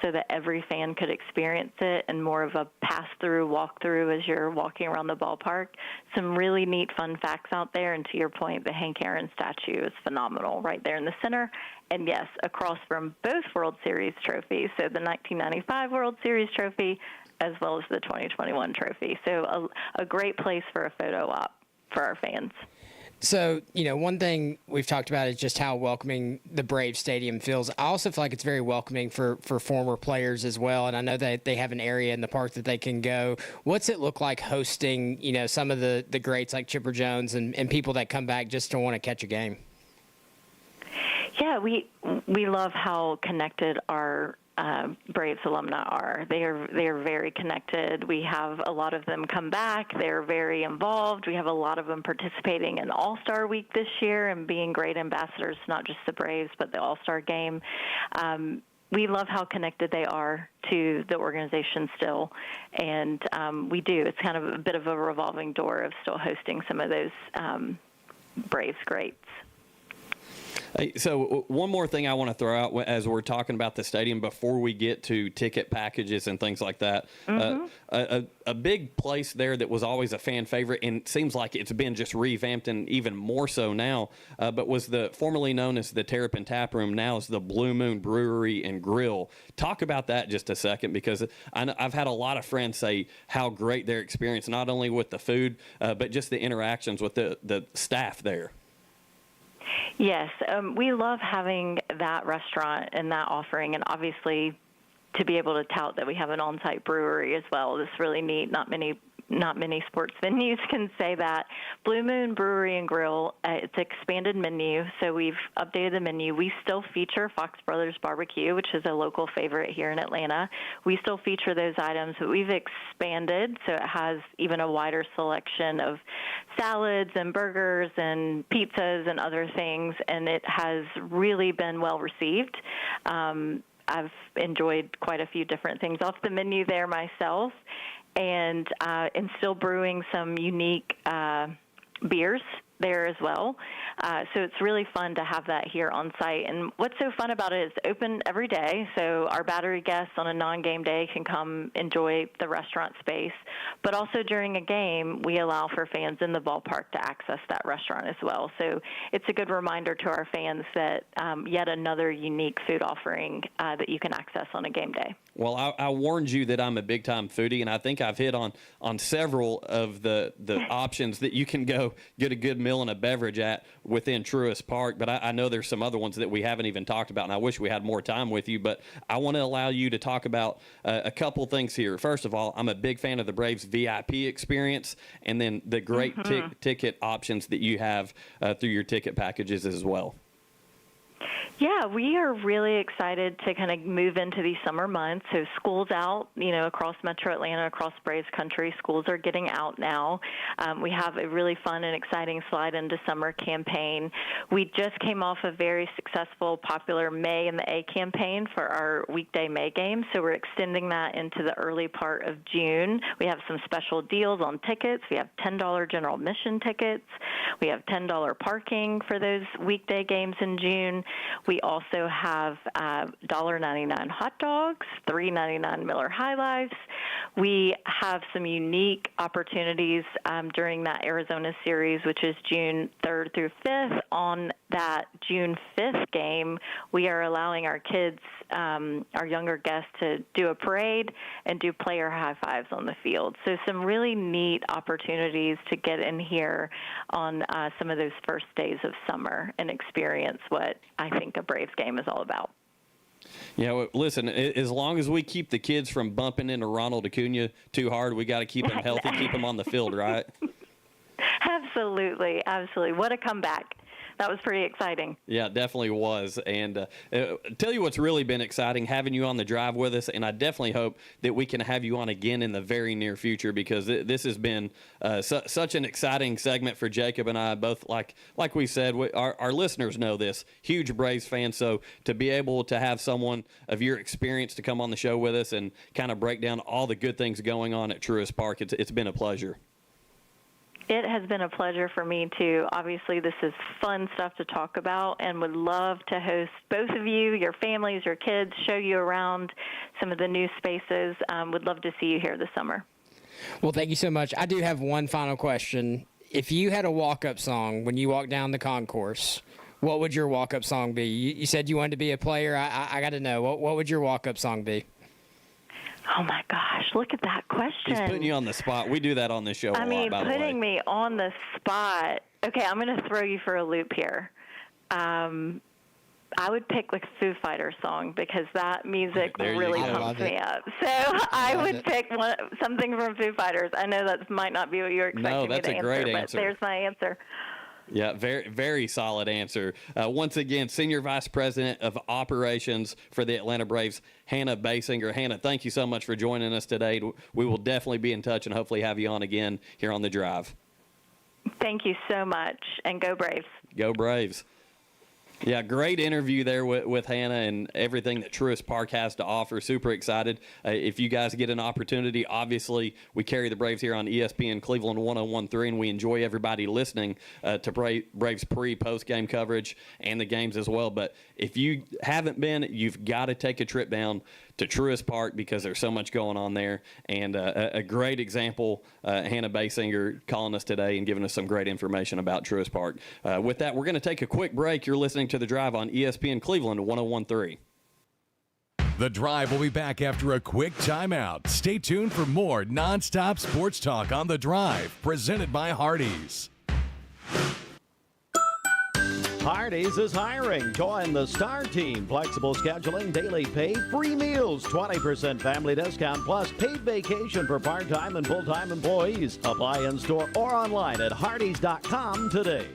Speaker 9: so that every fan could experience it and more of a pass-through, walk-through as you're walking around the ballpark. Some really neat fun facts out there, and to your point, the Hank Aaron statue is phenomenal right there in the center. And yes, across from both World Series trophies, so the 1995 World Series trophy as well as the 2021 trophy. So a great place for a photo op for our fans.
Speaker 2: So, one thing we've talked about is just how welcoming the Braves Stadium feels. I also feel like it's very welcoming for former players as well, and I know that they have an area in the park that they can go. What's it look like hosting, some of the greats like Chipper Jones and people that come back just to want to catch a game?
Speaker 9: Yeah, we love how connected our Braves alumni are. They are very connected. We have a lot of them come back. They're very involved. We have a lot of them participating in All-Star Week this year and being great ambassadors, not just the Braves, but the All-Star Game. We love how connected they are to the organization still, and we do. It's kind of a bit of a revolving door of still hosting some of those Braves greats.
Speaker 1: So one more thing I want to throw out as we're talking about the stadium before we get to ticket packages and things like that. Mm-hmm. A big place there that was always a fan favorite, and it seems like it's been just revamped and even more so now, but was the formerly known as the Terrapin Tap Room, now is the Blue Moon Brewery and Grill. Talk about that just a second, because I've had a lot of friends say how great their experience, not only with the food, but just the interactions with the staff there.
Speaker 9: Yes, we love having that restaurant and that offering, and obviously to be able to tout that we have an on-site brewery as well is really neat. Not many sports venues can say that. Blue Moon Brewery and Grill, it's an expanded menu, so we've updated the menu. We still feature Fox Brothers Barbecue, which is a local favorite here in Atlanta. We still feature those items, but we've expanded, so it has even a wider selection of salads and burgers and pizzas and other things, and it has really been well received. I've enjoyed quite a few different things off the menu there myself, and still brewing some unique beers there as well. So it's really fun to have that here on site. And what's so fun about it is it's open every day. So our Battery guests on a non-game day can come enjoy the restaurant space. But also during a game, we allow for fans in the ballpark to access that restaurant as well. So it's a good reminder to our fans that yet another unique food offering that you can access on a game day.
Speaker 1: Well, I warned you that I'm a big-time foodie, and I think I've hit on several of the options that you can go get a good meal and a beverage at within Truist Park. But I know there's some other ones that we haven't even talked about, and I wish we had more time with you. But I want to allow you to talk about a couple things here. First of all, I'm a big fan of the Braves VIP experience, and then the great ticket options that you have through your ticket packages as well.
Speaker 9: Yeah, we are really excited to kind of move into these summer months. So school's out, across Metro Atlanta, across Braves country. Schools are getting out now. We have a really fun and exciting Slide into Summer campaign. We just came off a very successful, popular May in the A campaign for our weekday May games. So we're extending that into the early part of June. We have some special deals on tickets. We have $10 general admission tickets. We have $10 parking for those weekday games in June. We also have $1.99 hot dogs, $3.99 Miller High Lifes. We have some unique opportunities during that Arizona series, which is June 3rd through 5th. On that June 5th game, we are allowing our kids, our younger guests, to do a parade and do player high fives on the field. So some really neat opportunities to get in here on some of those first days of summer and experience what I think a Braves game is all about.
Speaker 1: Yeah, well, listen, as long as we keep the kids from bumping into Ronald Acuna too hard, we got to keep them healthy, keep them on the field, right?
Speaker 9: Absolutely, absolutely. What a comeback. That was pretty exciting. Yeah,
Speaker 1: it definitely was. And tell you what's really been exciting, having you on the drive with us, and I definitely hope that we can have you on again in the very near future, because this has been such an exciting segment for Jacob and I. Both, like we said, our listeners know this, huge Braves fans, so to be able to have someone of your experience to come on the show with us and kind of break down all the good things going on at Truist Park, it's been a pleasure.
Speaker 9: It has been a pleasure for me, too. Obviously, this is fun stuff to talk about, and would love to host both of you, your families, your kids, show you around some of the new spaces. Would love to see you here this summer.
Speaker 2: Well, thank you so much. I do have one final question. If you had a walk-up song when you walk down the concourse, what would your walk-up song be? You said you wanted to be a player. I got to know. What would your walk-up song be?
Speaker 9: Oh, my gosh, look at that question.
Speaker 1: He's putting you on the spot. We do that on this show a lot, by the way.
Speaker 9: Putting me on the spot. Okay, I'm going to throw you for a loop here. I would pick like a Foo Fighters song, because that music really pumps me up. So I would pick something from Foo Fighters. I know that might not be what you were expecting me to answer. No, that's a great answer. But there's my answer.
Speaker 1: Yeah, very, very solid answer. Once again, Senior Vice President of Operations for the Atlanta Braves, Hannah Basinger. Hannah, thank you so much for joining us today. We will definitely be in touch and hopefully have you on again here on The Drive.
Speaker 9: Thank you so much, and go Braves.
Speaker 1: Go Braves. Yeah, great interview there with Hannah and everything that Truist Park has to offer. Super excited. If you guys get an opportunity, obviously we carry the Braves here on ESPN Cleveland 101.3, and we enjoy everybody listening to Braves post-game coverage and the games as well. But if you haven't been, you've got to take a trip down to Truist Park, because there's so much going on there. And a great example, Hannah Basinger calling us today and giving us some great information about Truist Park. With that, we're going to take a quick break. You're listening to The Drive on ESPN Cleveland 101.3.
Speaker 4: The Drive will be back after a quick timeout. Stay tuned for more nonstop sports talk on The Drive, presented by Hardees.
Speaker 10: Hardees is hiring. Join the Star Team. Flexible scheduling, daily pay, free meals, 20% family discount, plus paid vacation for part-time and full-time employees. Apply in store or online at Hardees.com today.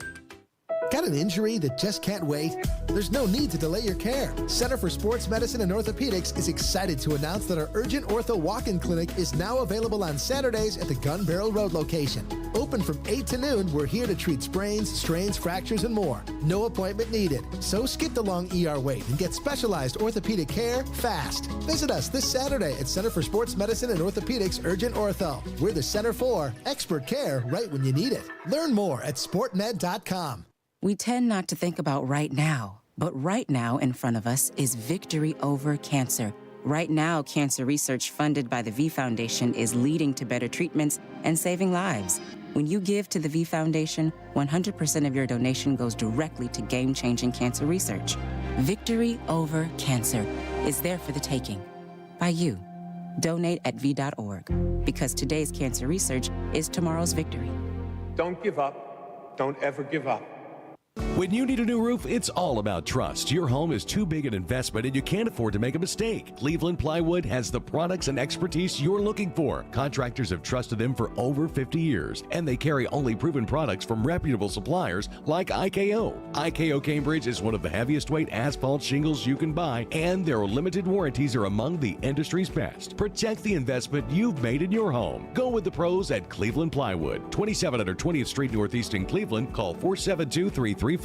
Speaker 8: Got an injury that just can't wait? There's no need to delay your care. Center for Sports Medicine and Orthopedics is excited to announce that our Urgent Ortho Walk-In Clinic is now available on Saturdays at the Gun Barrel Road location. Open from 8 to noon, we're here to treat sprains, strains, fractures, and more. No appointment needed. So skip the long ER wait and get specialized orthopedic care fast. Visit us this Saturday at Center for Sports Medicine and Orthopedics Urgent Ortho. We're the center for expert care right when you need it. Learn more at sportmed.com.
Speaker 11: We tend not to think about right now, but right now in front of us is victory over cancer. Right now, cancer research funded by the V Foundation is leading to better treatments and saving lives. When you give to the V Foundation, 100% of your donation goes directly to game-changing cancer research. Victory over cancer is there for the taking. By you. Donate at V.org. Because today's cancer research is tomorrow's victory.
Speaker 12: Don't give up. Don't ever give up.
Speaker 4: When you need a new roof, it's all about trust. Your home is too big an investment and you can't afford to make a mistake. Cleveland Plywood has the products and expertise you're looking for. Contractors have trusted them for over 50 years, and they carry only proven products from reputable suppliers like IKO. IKO Cambridge is one of the heaviest weight asphalt shingles you can buy, and their limited warranties are among the industry's best. Protect the investment you've made in your home. Go with the pros at Cleveland Plywood, 2700 20th Street Northeast in Cleveland. Call 472-3357.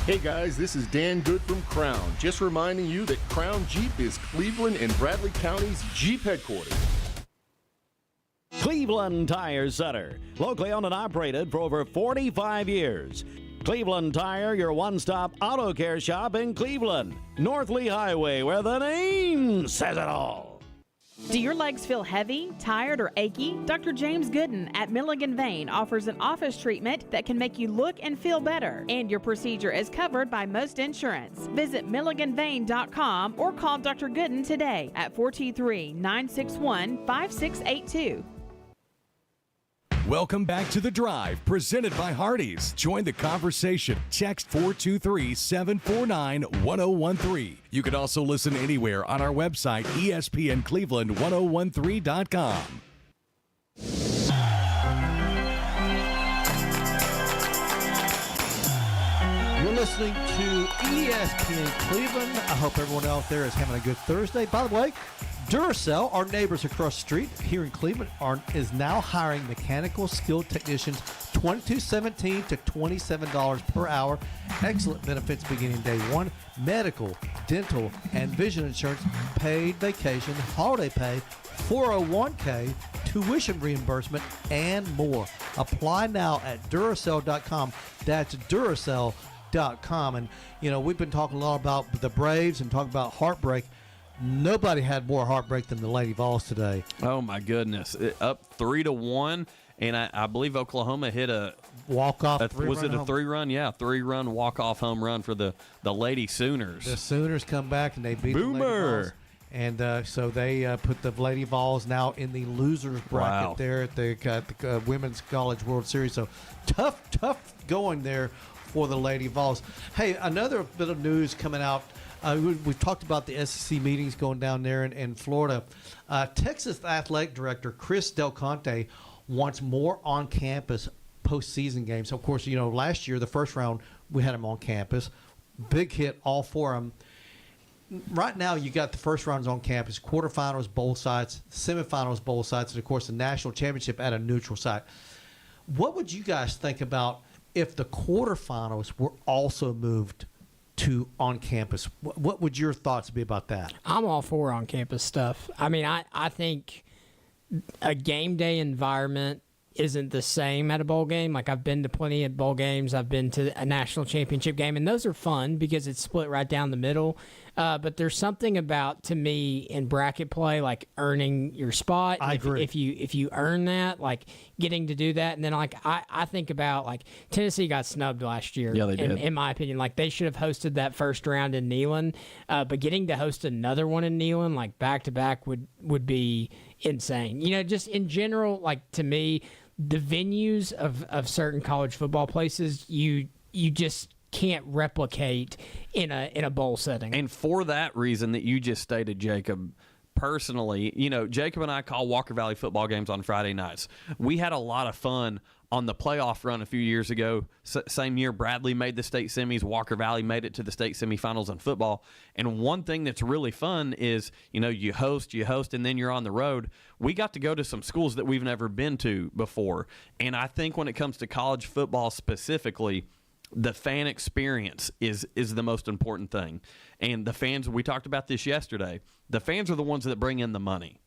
Speaker 13: Hey guys, this is Dan Good from Crown. Just reminding you that Crown Jeep is Cleveland and Bradley County's Jeep headquarters.
Speaker 10: Cleveland Tire Center, locally owned and operated for over 45 years. Cleveland Tire, your one-stop auto care shop in Cleveland. North Lee Highway, where the name says it all.
Speaker 14: Do your legs feel heavy, tired, or achy? Dr. James Gooden at Milligan Vein offers an office treatment that can make you look and feel better, and your procedure is covered by most insurance. Visit milliganvein.com or call Dr. Gooden today at 423-961-5682.
Speaker 4: Welcome back to The Drive, presented by Hardees. Join the conversation. Text 423-749-1013. You can also listen anywhere on our website, ESPNCleveland1013.com.
Speaker 3: You're listening to ESPN Cleveland. I hope everyone out there is having a good Thursday. By the way, Duracell, our neighbors across the street here in Cleveland, is now hiring mechanical skilled technicians, $22.17 to $27 per hour. Excellent benefits beginning day one. Medical, dental, and vision insurance, paid vacation, holiday pay, 401k, tuition reimbursement, and more. Apply now at Duracell.com. That's Duracell.com. And, you know, we've been talking a lot about the Braves and talking about heartbreak. Nobody had more heartbreak than the Lady Vols today.
Speaker 1: Oh, my goodness. Up 3-1, and I believe Oklahoma hit a
Speaker 3: walk-off.
Speaker 1: Was it a three-run? Yeah, three-run walk-off home run for the Lady Sooners.
Speaker 3: The Sooners come back, and they beat the Lady Vols. And so they put the Lady Vols now in the losers bracket there at the Women's College World Series. So tough going there for the Lady Vols. Hey, another bit of news coming out. We've talked about the SEC meetings going down there in Florida. Texas Athletic Director Chris Del Conte wants more on-campus postseason games. So, of course, you know, last year, the first round, we had them on campus. Big hit, all four of them. Right now, you got the first rounds on campus, quarterfinals, bowl sites, semifinals, bowl sites, and, of course, the national championship at a neutral site. What would you guys think about if the quarterfinals were also moved to on-campus? What would your thoughts be about that?
Speaker 2: I'm all for on-campus stuff. I mean, I think a game day environment isn't the same at a bowl game. Like, I've been to plenty of bowl games. I've been to a national championship game, and those are fun because it's split right down the middle. But there's something about, to me, in bracket play, like earning your spot.
Speaker 3: I agree.
Speaker 2: If you earn that, like getting to do that, and then like I think about like Tennessee got snubbed last year.
Speaker 1: Yeah, they did.
Speaker 2: In my opinion, like they should have hosted that first round in Neyland, but getting to host another one in Neyland, like back to back, would be insane. You know, just in general, like to me, the venues of certain college football places, you just can't replicate in a bowl setting.
Speaker 1: And for that reason that you just stated, Jacob, personally, Jacob and I call Walker Valley football games on Friday nights. We had a lot of fun on the playoff run a few years ago. Same year Bradley made the state semis, Walker Valley made it to the state semifinals in football. And one thing that's really fun is, you host, and then you're on the road. We got to go to some schools that we've never been to before. And I think when it comes to college football specifically, the fan experience is the most important thing. And the fans, we talked about this yesterday, the fans are the ones that bring in the money.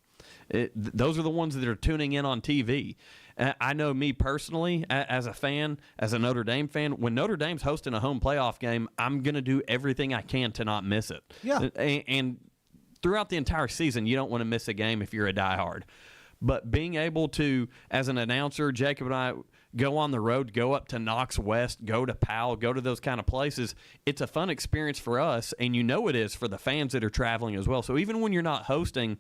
Speaker 1: Those are the ones that are tuning in on TV. I know me personally, as a fan, as a Notre Dame fan, when Notre Dame's hosting a home playoff game, I'm going to do everything I can to not miss it.
Speaker 3: Yeah.
Speaker 1: And throughout the entire season, you don't want to miss a game if you're a diehard. But being able to, as an announcer, Jacob and I go on the road, go up to Knox West, go to Powell, go to those kind of places, it's a fun experience for us, and it is for the fans that are traveling as well. So even when you're not hosting,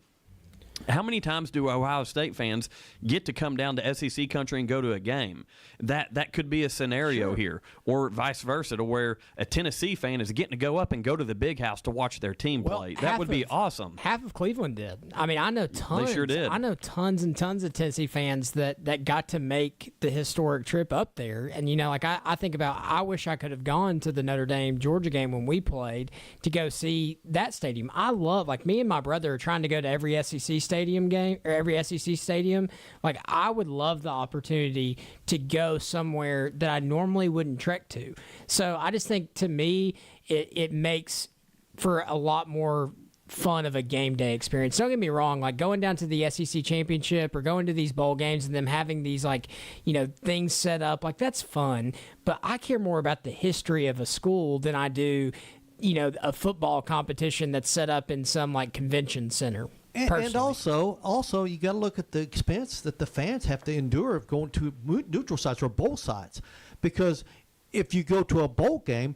Speaker 1: how many times do Ohio State fans get to come down to SEC country and go to a game? That could be a scenario here, or vice versa, to where a Tennessee fan is getting to go up and go to the big house to watch their team play. That would be awesome.
Speaker 2: Half of Cleveland did. I mean, I know tons.
Speaker 1: They sure did.
Speaker 2: I know tons and tons of Tennessee fans that got to make the historic trip up there. And, I think about, I wish I could have gone to the Notre Dame-Georgia game when we played to go see that stadium. I love, me and my brother are trying to go to every SEC stadium game or every SEC stadium. I would love the opportunity to go somewhere that I normally wouldn't trek to. So I just think, to me, it makes for a lot more fun of a game day experience. Don't get me wrong, going down to the SEC championship or going to these bowl games and them having these things set up, that's fun. But I care more about the history of a school than I do, a football competition that's set up in some convention center.
Speaker 3: And also, you got to look at the expense that the fans have to endure of going to neutral sites or bowl sites, because if you go to a bowl game,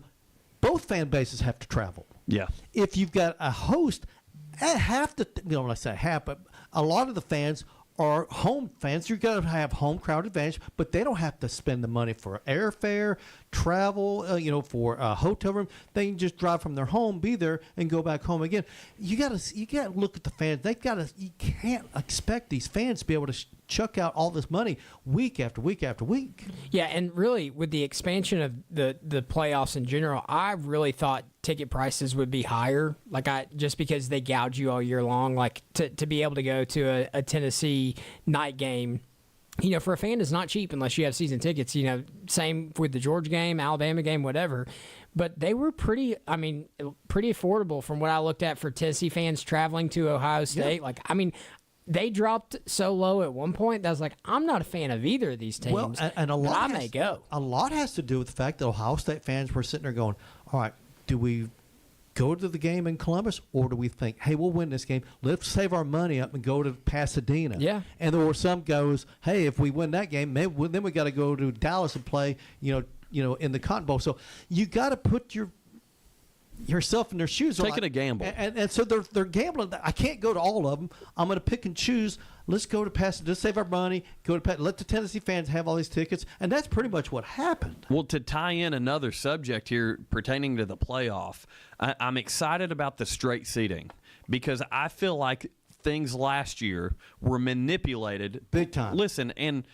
Speaker 3: both fan bases have to travel.
Speaker 1: Yeah.
Speaker 3: If you've got a host, half the when I say half, but a lot of the fans are home fans. You're going to have home crowd advantage, but they don't have to spend the money for airfare, travel, for a hotel room. They can just drive from their home, be there, and go back home again. You got to look at the fans. You can't expect these fans to be able to chuck out all this money week after week after week.
Speaker 2: Yeah, and really, with the expansion of the playoffs in general, I really thought ticket prices would be higher. Just because they gouge you all year long, to be able to go to a Tennessee night game, for a fan is not cheap unless you have season tickets. Same with the Georgia game, Alabama game, whatever. But they were pretty affordable from what I looked at for Tennessee fans traveling to Ohio State. Yeah. They dropped so low at one point that I was I'm not a fan of either of these teams.
Speaker 3: Well, and a lot
Speaker 2: may go.
Speaker 3: A lot has to do with the fact that Ohio State fans were sitting there going, all right, do we go to the game in Columbus, or do we think, hey, we'll win this game, let's save our money up and go to Pasadena?
Speaker 2: Yeah.
Speaker 3: And there were some goes, hey, if we win that game, then we got to go to Dallas and play, in the Cotton Bowl. So you got to put yourself in their shoes.
Speaker 1: Taking a gamble.
Speaker 3: And so they're gambling. I can't go to all of them. I'm going to pick and choose. Let's go to Pasadena. Let's save our money. Let the Tennessee fans have all these tickets. And that's pretty much what happened.
Speaker 1: Well, to tie in another subject here pertaining to the playoff, I'm excited about the straight seating, because I feel like things last year were manipulated.
Speaker 3: Big time.
Speaker 1: Listen, and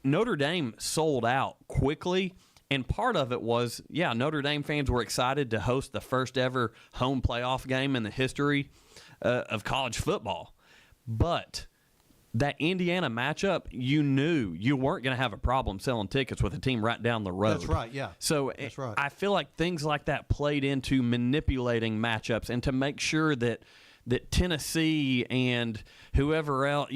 Speaker 1: Notre Dame sold out quickly. And part of it was, Notre Dame fans were excited to host the first ever home playoff game in the history of college football. But that Indiana matchup, you knew you weren't going to have a problem selling tickets with a team right down the road.
Speaker 3: That's right, yeah.
Speaker 1: So
Speaker 3: that's right.
Speaker 1: I feel like things like that played into manipulating matchups and to make sure that Tennessee and whoever else,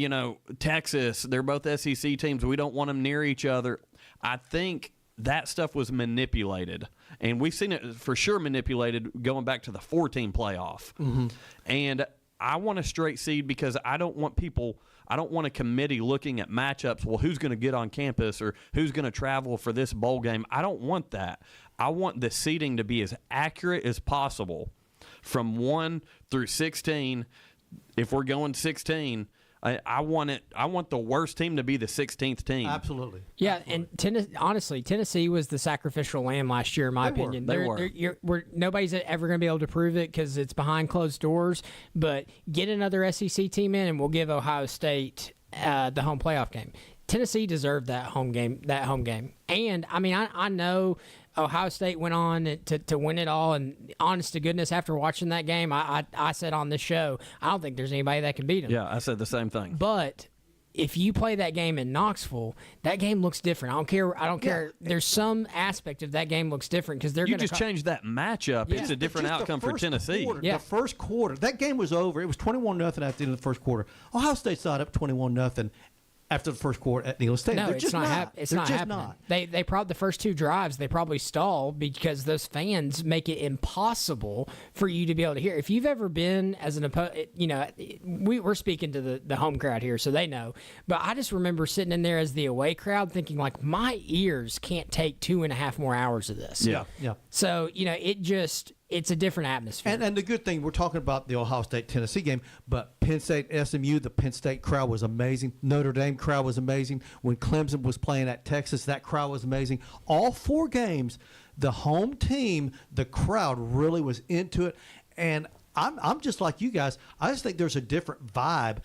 Speaker 1: Texas, they're both SEC teams. We don't want them near each other. I think that stuff was manipulated, and we've seen it for sure manipulated going back to the 4-team playoff.
Speaker 3: Mm-hmm.
Speaker 1: And I want a straight seed because I don't want a committee looking at matchups. Well, who's going to get on campus or who's going to travel for this bowl game? I don't want that. I want the seeding to be as accurate as possible from 1 through 16. If we're going 16, I want the worst team to be the 16th team.
Speaker 3: Absolutely.
Speaker 2: Yeah, and honestly, Tennessee was the sacrificial lamb last year, in my opinion.
Speaker 1: They were.
Speaker 2: Nobody's ever going to be able to prove it because it's behind closed doors. But get another SEC team in, and we'll give Ohio State the home playoff game. Tennessee deserved that home game. And I mean, I know Ohio State went on to win it all. And honest to goodness, after watching that game, I said on this show, I don't think there's anybody that can beat them.
Speaker 1: Yeah, I said the same thing.
Speaker 2: But if you play that game in Knoxville, that game looks different. I don't care. There's some aspect of that game looks different because they're going to
Speaker 1: just change that matchup. Yeah. It's a different outcome for Tennessee.
Speaker 3: The first quarter, that game was over. It was 21-0 after the end of the first quarter. Ohio State saw it up 21-0. After the first quarter at Neyland Stadium.
Speaker 2: No,
Speaker 3: They're
Speaker 2: it's not. It's not happening. They probably the first two drives they probably stall because those fans make it impossible for you to be able to hear. If you've ever been as an opponent, we're speaking to the home crowd here, so they know. But I just remember sitting in there as the away crowd, thinking like my ears can't take 2.5 more hours of this.
Speaker 3: Yeah.
Speaker 2: So it's a different atmosphere.
Speaker 3: And the good thing, we're talking about the Ohio State-Tennessee game, but Penn State, SMU, the Penn State crowd was amazing. Notre Dame crowd was amazing. When Clemson was playing at Texas, that crowd was amazing. All 4 games, the home team, the crowd really was into it. And I'm just like you guys. I just think there's a different vibe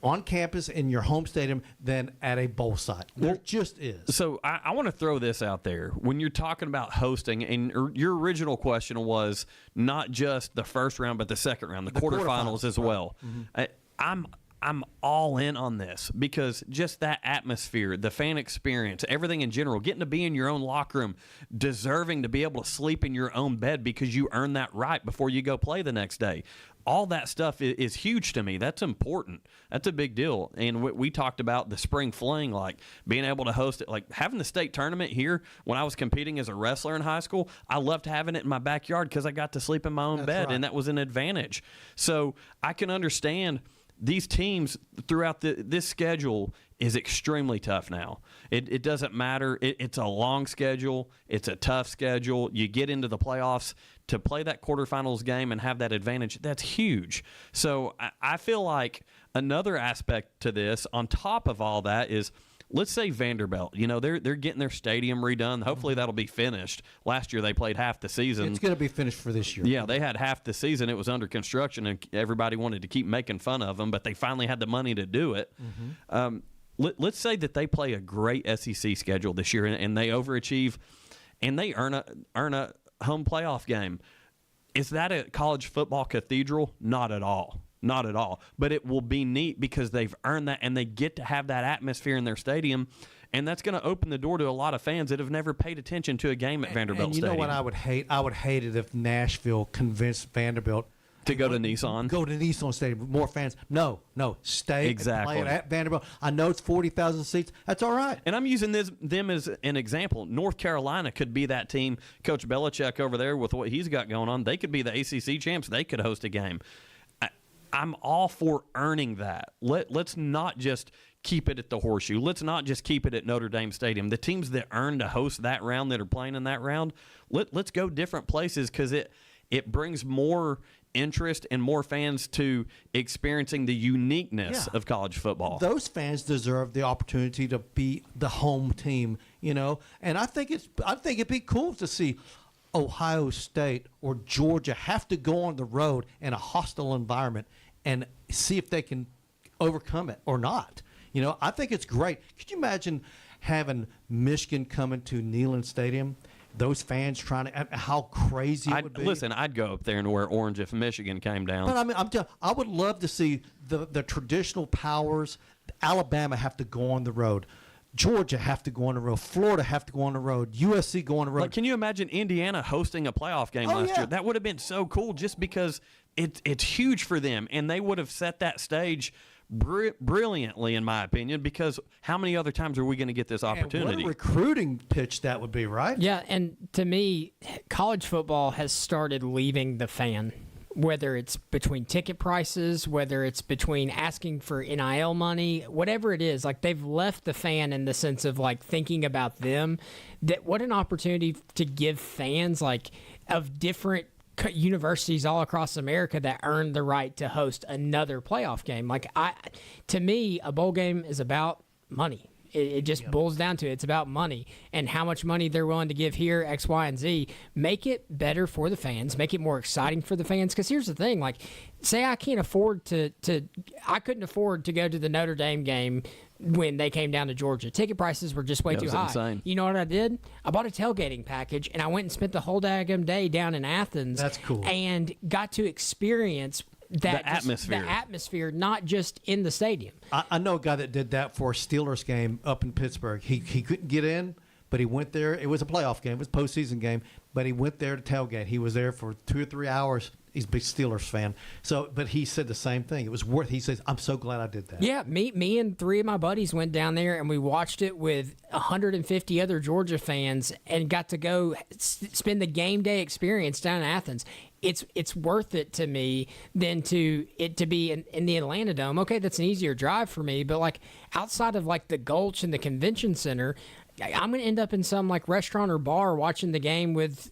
Speaker 3: on campus in your home stadium than at a bowl site. There just is.
Speaker 1: So I want to throw this out there. When you're talking about hosting, and your original question was not just the first round, but the second round, the quarterfinals as well. Mm-hmm. I'm all in on this because just that atmosphere, the fan experience, everything in general, getting to be in your own locker room, deserving to be able to sleep in your own bed because you earned that right before you go play the next day. All that stuff is huge to me. That's important. That's a big deal. And we talked about the spring fling, like being able to host it, like having the state tournament here when I was competing as a wrestler in high school. I loved having it in my backyard because I got to sleep in my own bed, and that was an advantage. So I can understand these teams throughout this schedule is extremely tough now. It doesn't matter. It's a long schedule. It's a tough schedule. You get into the playoffs to play that quarterfinals game and have that advantage. That's huge. So I feel like another aspect to this on top of all that is, let's say Vanderbilt, they're getting their stadium redone. Hopefully that'll be finished. Last year they played half the season.
Speaker 3: It's going to be finished for this year.
Speaker 1: Yeah, they had half the season. It was under construction, and everybody wanted to keep making fun of them, but they finally had the money to do it. Mm-hmm. Let's say that they play a great SEC schedule this year, and they overachieve, and they earn a home playoff game. Is that a college football cathedral? Not at all. Not at all. But it will be neat because they've earned that, and they get to have that atmosphere in their stadium, and that's going to open the door to a lot of fans that have never paid attention to a game at Vanderbilt Stadium.
Speaker 3: And you know what I would hate? I would hate it if Nashville convinced Vanderbilt
Speaker 1: to go to Nissan.
Speaker 3: Go to Nissan Stadium. More fans. No. Stay and play it at Vanderbilt. I know it's 40,000 seats. That's all right.
Speaker 1: And I'm using them as an example. North Carolina could be that team. Coach Belichick over there with what he's got going on, they could be the ACC champs. They could host a game. I'm all for earning that. Let's not just keep it at the Horseshoe. Let's not just keep it at Notre Dame Stadium. The teams that earn to host that round, that are playing in that round, let's go different places because it brings more interest and more fans to experiencing the uniqueness of college football.
Speaker 3: Those fans deserve the opportunity to be the home team, And I think it'd be cool to see Ohio State or Georgia have to go on the road in a hostile environment and see if they can overcome it or not. I think it's great. Could you imagine having Michigan coming to Neyland Stadium? Those fans trying to, how crazy it would be.
Speaker 1: Listen, I'd go up there and wear orange if Michigan came down.
Speaker 3: But I would love to see the traditional powers. Alabama have to go on the road. Georgia have to go on the road. Florida have to go on the road. USC go on the road.
Speaker 1: Like, can you imagine Indiana hosting a playoff game last year? That would have been so cool just because it's huge for them, and they would have set that stage brilliantly, in my opinion, because how many other times are we going to get this opportunity?
Speaker 3: And what a recruiting pitch that would be, right?
Speaker 2: Yeah, and to me, college football has started leaving the fan. Whether it's between ticket prices, whether it's between asking for NIL money, whatever it is, like they've left the fan in the sense of like thinking about them. That what an opportunity to give fans like of different universities all across America that earned the right to host another playoff game. Like, to me, a bowl game is about money. It just boils down to it. It's about money and how much money they're willing to give here, X, Y, and Z. Make it better for the fans. Make it more exciting for the fans. Because here's the thing. Like, say I can't afford I couldn't afford to go to the Notre Dame game when they came down to Georgia. Ticket prices were just way too high.
Speaker 1: Insane.
Speaker 2: You know what I did? I bought a tailgating package, and I went and spent the whole daggum day down in Athens.
Speaker 3: That's cool.
Speaker 2: And got to experience the atmosphere, not just in the stadium.
Speaker 3: I know a guy that did that for a Steelers game up in Pittsburgh. He couldn't get in, but he went there. It was a playoff game. It was a postseason game, but he went there to tailgate. He was there for 2 or 3 hours. He's a big Steelers fan. So, but he said the same thing. It was worth. He says, "I'm so glad I did that."
Speaker 2: Yeah, me and 3 of my buddies went down there and we watched it with 150 other Georgia fans and got to go spend the game day experience down in Athens. It's worth it to me than to be in the Atlanta Dome. Okay, that's an easier drive for me, but like outside of like the Gulch and the convention center, I'm going to end up in some like restaurant or bar watching the game with,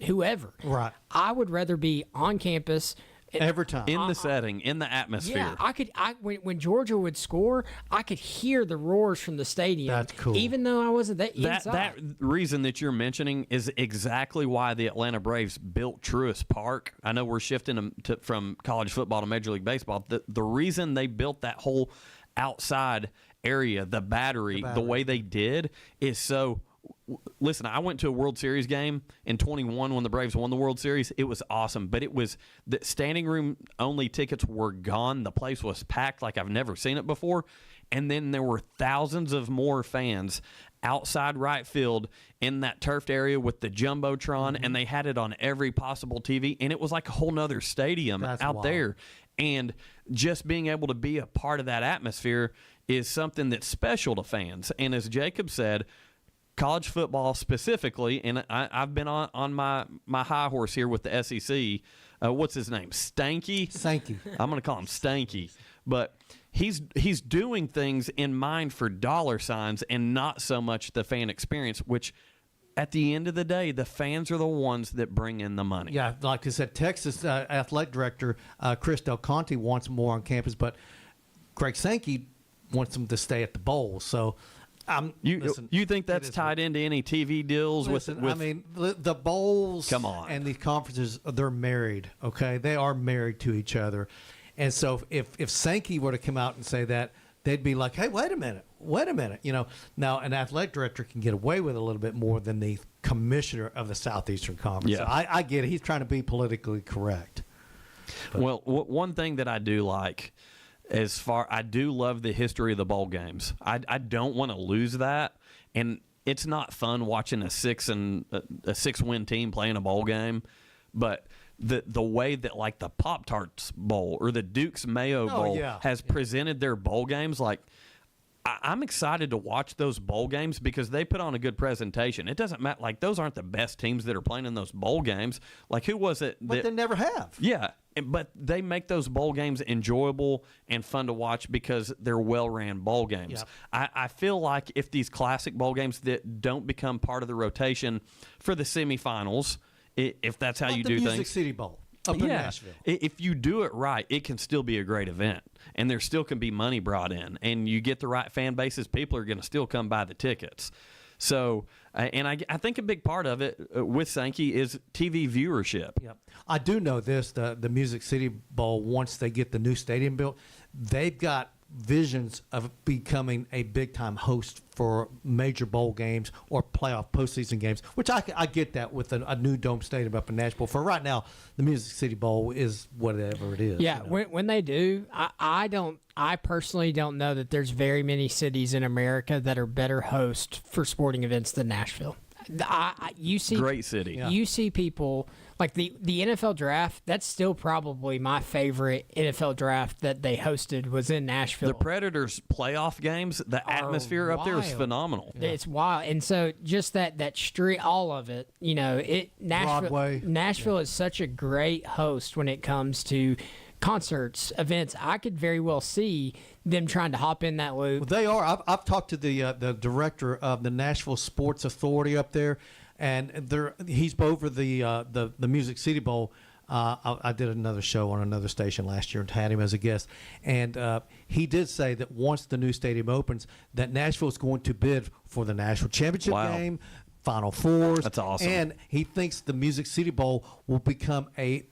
Speaker 2: whoever.
Speaker 3: Right.
Speaker 2: I would rather be on campus
Speaker 3: every time
Speaker 1: in the setting, in the atmosphere.
Speaker 2: Yeah, when Georgia would score, I could hear the roars from the stadium.
Speaker 3: That's cool.
Speaker 2: Even though I wasn't inside.
Speaker 1: That reason that you're mentioning is exactly why the Atlanta Braves built Truist Park. I know we're shifting them from college football to Major League Baseball. The reason they built that whole outside area, the battery, the way they did, is so. Listen, I went to a World Series game in 21 when the Braves won the World Series. It was awesome, but it was the standing room only tickets were gone. The place was packed like I've never seen it before. And then there were thousands of more fans outside right field in that turfed area with the Jumbotron, and they had it on every possible TV, and it was like a whole nother stadium out there. And just being able to be a part of that atmosphere is something that's special to fans. And as Jacob said, college football specifically, and I've been on my high horse here with the SEC. What's his name? Stanky?
Speaker 3: Stanky.
Speaker 1: I'm going to call him Stanky. But he's doing things in mind for dollar signs and not so much the fan experience, which at the end of the day, the fans are the ones that bring in the money.
Speaker 3: Yeah, like I said, Texas athletic director Chris Del Conte wants more on campus, but Greg Sankey wants them to stay at the bowl. So
Speaker 1: you think that's tied into any TV deals?
Speaker 3: Listen,
Speaker 1: with
Speaker 3: I mean, the bowls
Speaker 1: come on.
Speaker 3: And these conferences, they're married, okay? They are married to each other. And so if Sankey were to come out and say that, they'd be like, hey, wait a minute. Now an athletic director can get away with it a little bit more than the commissioner of the Southeastern Conference.
Speaker 1: Yeah.
Speaker 3: So I get it. He's trying to be politically correct.
Speaker 1: But, well, one thing that I do like – I do love the history of the bowl games. I don't want to lose that, and it's not fun watching a 6-win team playing a bowl game, but the way that like the Pop-Tarts Bowl or the Duke's Mayo Bowl has presented their bowl games, like I'm excited to watch those bowl games because they put on a good presentation. It doesn't matter, like those aren't the best teams that are playing in those bowl games. Like who was it?
Speaker 3: But they never have.
Speaker 1: Yeah. But they make those bowl games enjoyable and fun to watch because they're well-ran bowl games. Yep. I feel like if these classic bowl games that don't become part of the rotation for the semifinals, if that's how you do things.
Speaker 3: The Music City Bowl up in Nashville.
Speaker 1: If you do it right, it can still be a great event. And there still can be money brought in. And you get the right fan bases, people are going to still come buy the tickets. So, and I think a big part of it with Sankey is TV viewership.
Speaker 3: Yep. I do know this, the Music City Bowl, once they get the new stadium built, they've got visions of becoming a big-time host for major bowl games or playoff postseason games, which I get that with a new dome stadium up in Nashville. For right now, the Music City Bowl is whatever it is.
Speaker 2: Yeah, when they do, I personally don't know that there's very many cities in America that are better hosts for sporting events than Nashville. You see,
Speaker 1: great city.
Speaker 2: Yeah. You see people like the NFL draft. That's still probably my favorite NFL draft that they hosted was in Nashville.
Speaker 1: The Predators playoff games, the atmosphere up there is phenomenal.
Speaker 2: Yeah. It's wild, and so just that street, all of it. Nashville is such a great host when it comes to concerts, events. I could very well see them trying to hop in that loop.
Speaker 3: Well, they are. I've talked to the director of the Nashville Sports Authority up there, and he's over the Music City Bowl. I did another show on another station last year and had him as a guest, and he did say that once the new stadium opens, that Nashville is going to bid for the national championship game, Final Fours.
Speaker 1: That's awesome.
Speaker 3: And he thinks the Music City Bowl will become a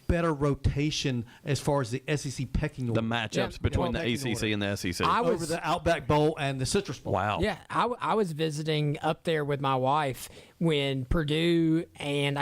Speaker 3: better rotation as far as the SEC pecking order.
Speaker 1: The matchups between the ACC and the SEC.
Speaker 3: Over the Outback Bowl and the Citrus Bowl.
Speaker 1: Wow.
Speaker 2: Yeah, I was visiting up there with my wife when Purdue and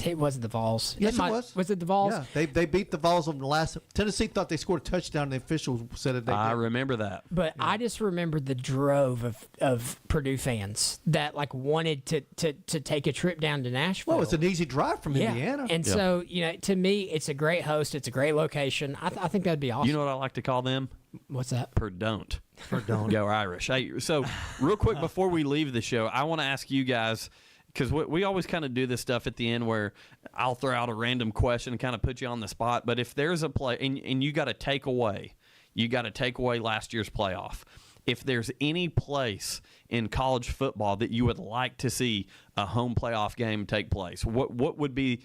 Speaker 2: it wasn't the Vols.
Speaker 3: Yes, it was.
Speaker 2: Was it the Vols?
Speaker 3: Yeah, they beat the Vols on the last. Tennessee thought they scored a touchdown, and the officials said it.
Speaker 1: I remember that.
Speaker 2: But I just remember the drove of Purdue fans that wanted to take a trip down to Nashville.
Speaker 3: Well, it's an easy drive from Indiana.
Speaker 2: And so, to me, it's a great host. It's a great location. I think that'd be awesome.
Speaker 1: You know what I like to call them?
Speaker 2: What's that?
Speaker 1: Perdon't.
Speaker 3: Perdon't.
Speaker 1: Go Irish. Hey, so real quick before we leave the show, I want to ask you guys, because we always kind of do this stuff at the end where I'll throw out a random question and kind of put you on the spot. But if there's a play, and you got to take away last year's playoff. If there's any place in college football that you would like to see a home playoff game take place, what would be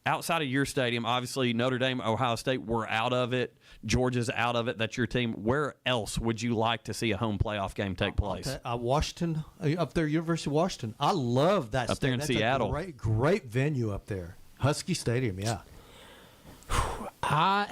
Speaker 1: outside of your stadium? Obviously, Notre Dame, Ohio State, we're out of it. Georgia's out of it. That's your team. Where else would you like to see a home playoff game take place?
Speaker 3: Washington, up there, University of Washington. I love that
Speaker 1: up there in Seattle.
Speaker 3: A great venue up there. Husky Stadium, yeah.
Speaker 2: I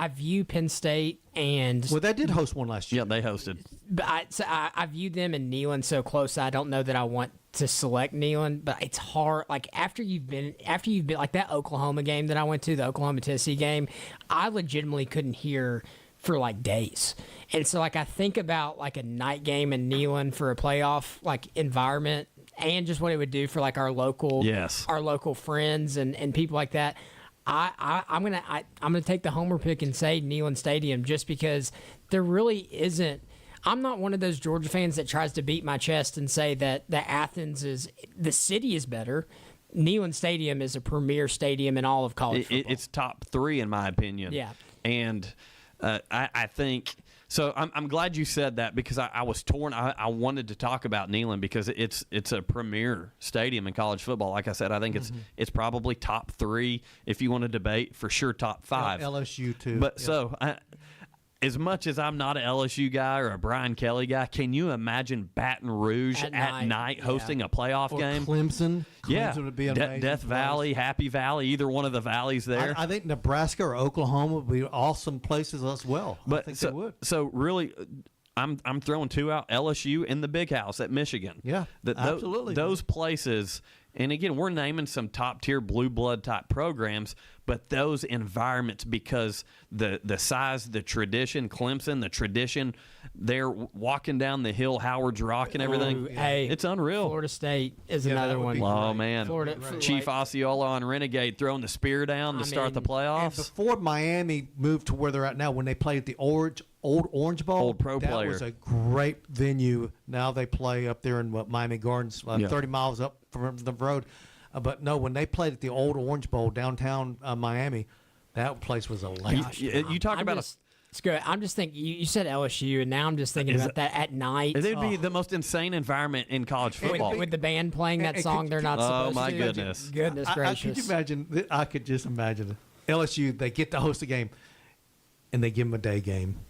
Speaker 2: view Penn State and...
Speaker 3: Well, they did host one last year.
Speaker 1: Yeah, they hosted.
Speaker 2: But I view them and Neyland so close. I don't know that I want to select Neyland, but it's hard. After you've been like that Oklahoma game that I went to, the Oklahoma-Tennessee game, I legitimately couldn't hear for days. And so I think about a night game in Neyland for a playoff environment and just what it would do for our local friends and people like that. I'm gonna take the homer pick and say Neyland Stadium just because there really isn't. I'm not one of those Georgia fans that tries to beat my chest and say that Athens is the city is better. Neyland Stadium is a premier stadium in all of college football.
Speaker 1: It's top 3 in my opinion.
Speaker 2: Yeah,
Speaker 1: and I think. So I'm glad you said that because I was torn. I wanted to talk about Neyland because it's a premier stadium in college football. Like I said, I think it's probably top 3 if you want to debate, for sure top 5.
Speaker 3: LSU too.
Speaker 1: But so as much as I'm not an LSU guy or a Brian Kelly guy, can you imagine Baton Rouge at night hosting a playoff game?
Speaker 3: Clemson. Clemson would be amazing.
Speaker 1: Death Valley, Happy Valley, either one of the valleys there.
Speaker 3: I think Nebraska or Oklahoma would be awesome places as well.
Speaker 1: But
Speaker 3: I think they would.
Speaker 1: So really, I'm throwing 2 out: LSU and the Big House at Michigan.
Speaker 3: Yeah, absolutely.
Speaker 1: Those places. And again, we're naming some top-tier blue blood type programs, but those environments, because the size, the tradition, Clemson, the tradition, they're walking down the hill, Howard's Rock and everything.
Speaker 2: Hey,
Speaker 1: it's unreal.
Speaker 2: Florida State is another one.
Speaker 1: Oh, man.
Speaker 2: Florida,
Speaker 1: Chief Osceola on Renegade throwing the spear down to start the playoffs.
Speaker 3: And before Miami moved to where they're at now, when they played at the Old Orange Bowl,
Speaker 1: Old Pro Player.
Speaker 3: That was a great venue. Now they play up there in Miami Gardens, 30 miles up from the road. But no, when they played at the Old Orange Bowl downtown Miami, that place was electric.
Speaker 1: You talk about
Speaker 2: it's good. I'm just thinking, you said LSU, and now I'm just thinking about that at night.
Speaker 1: It'd be the most insane environment in college football.
Speaker 2: With the band playing that song they're not supposed to.
Speaker 1: Oh, my goodness.
Speaker 2: Goodness gracious.
Speaker 3: I could just imagine LSU, they get to host a game, and they give them a day game.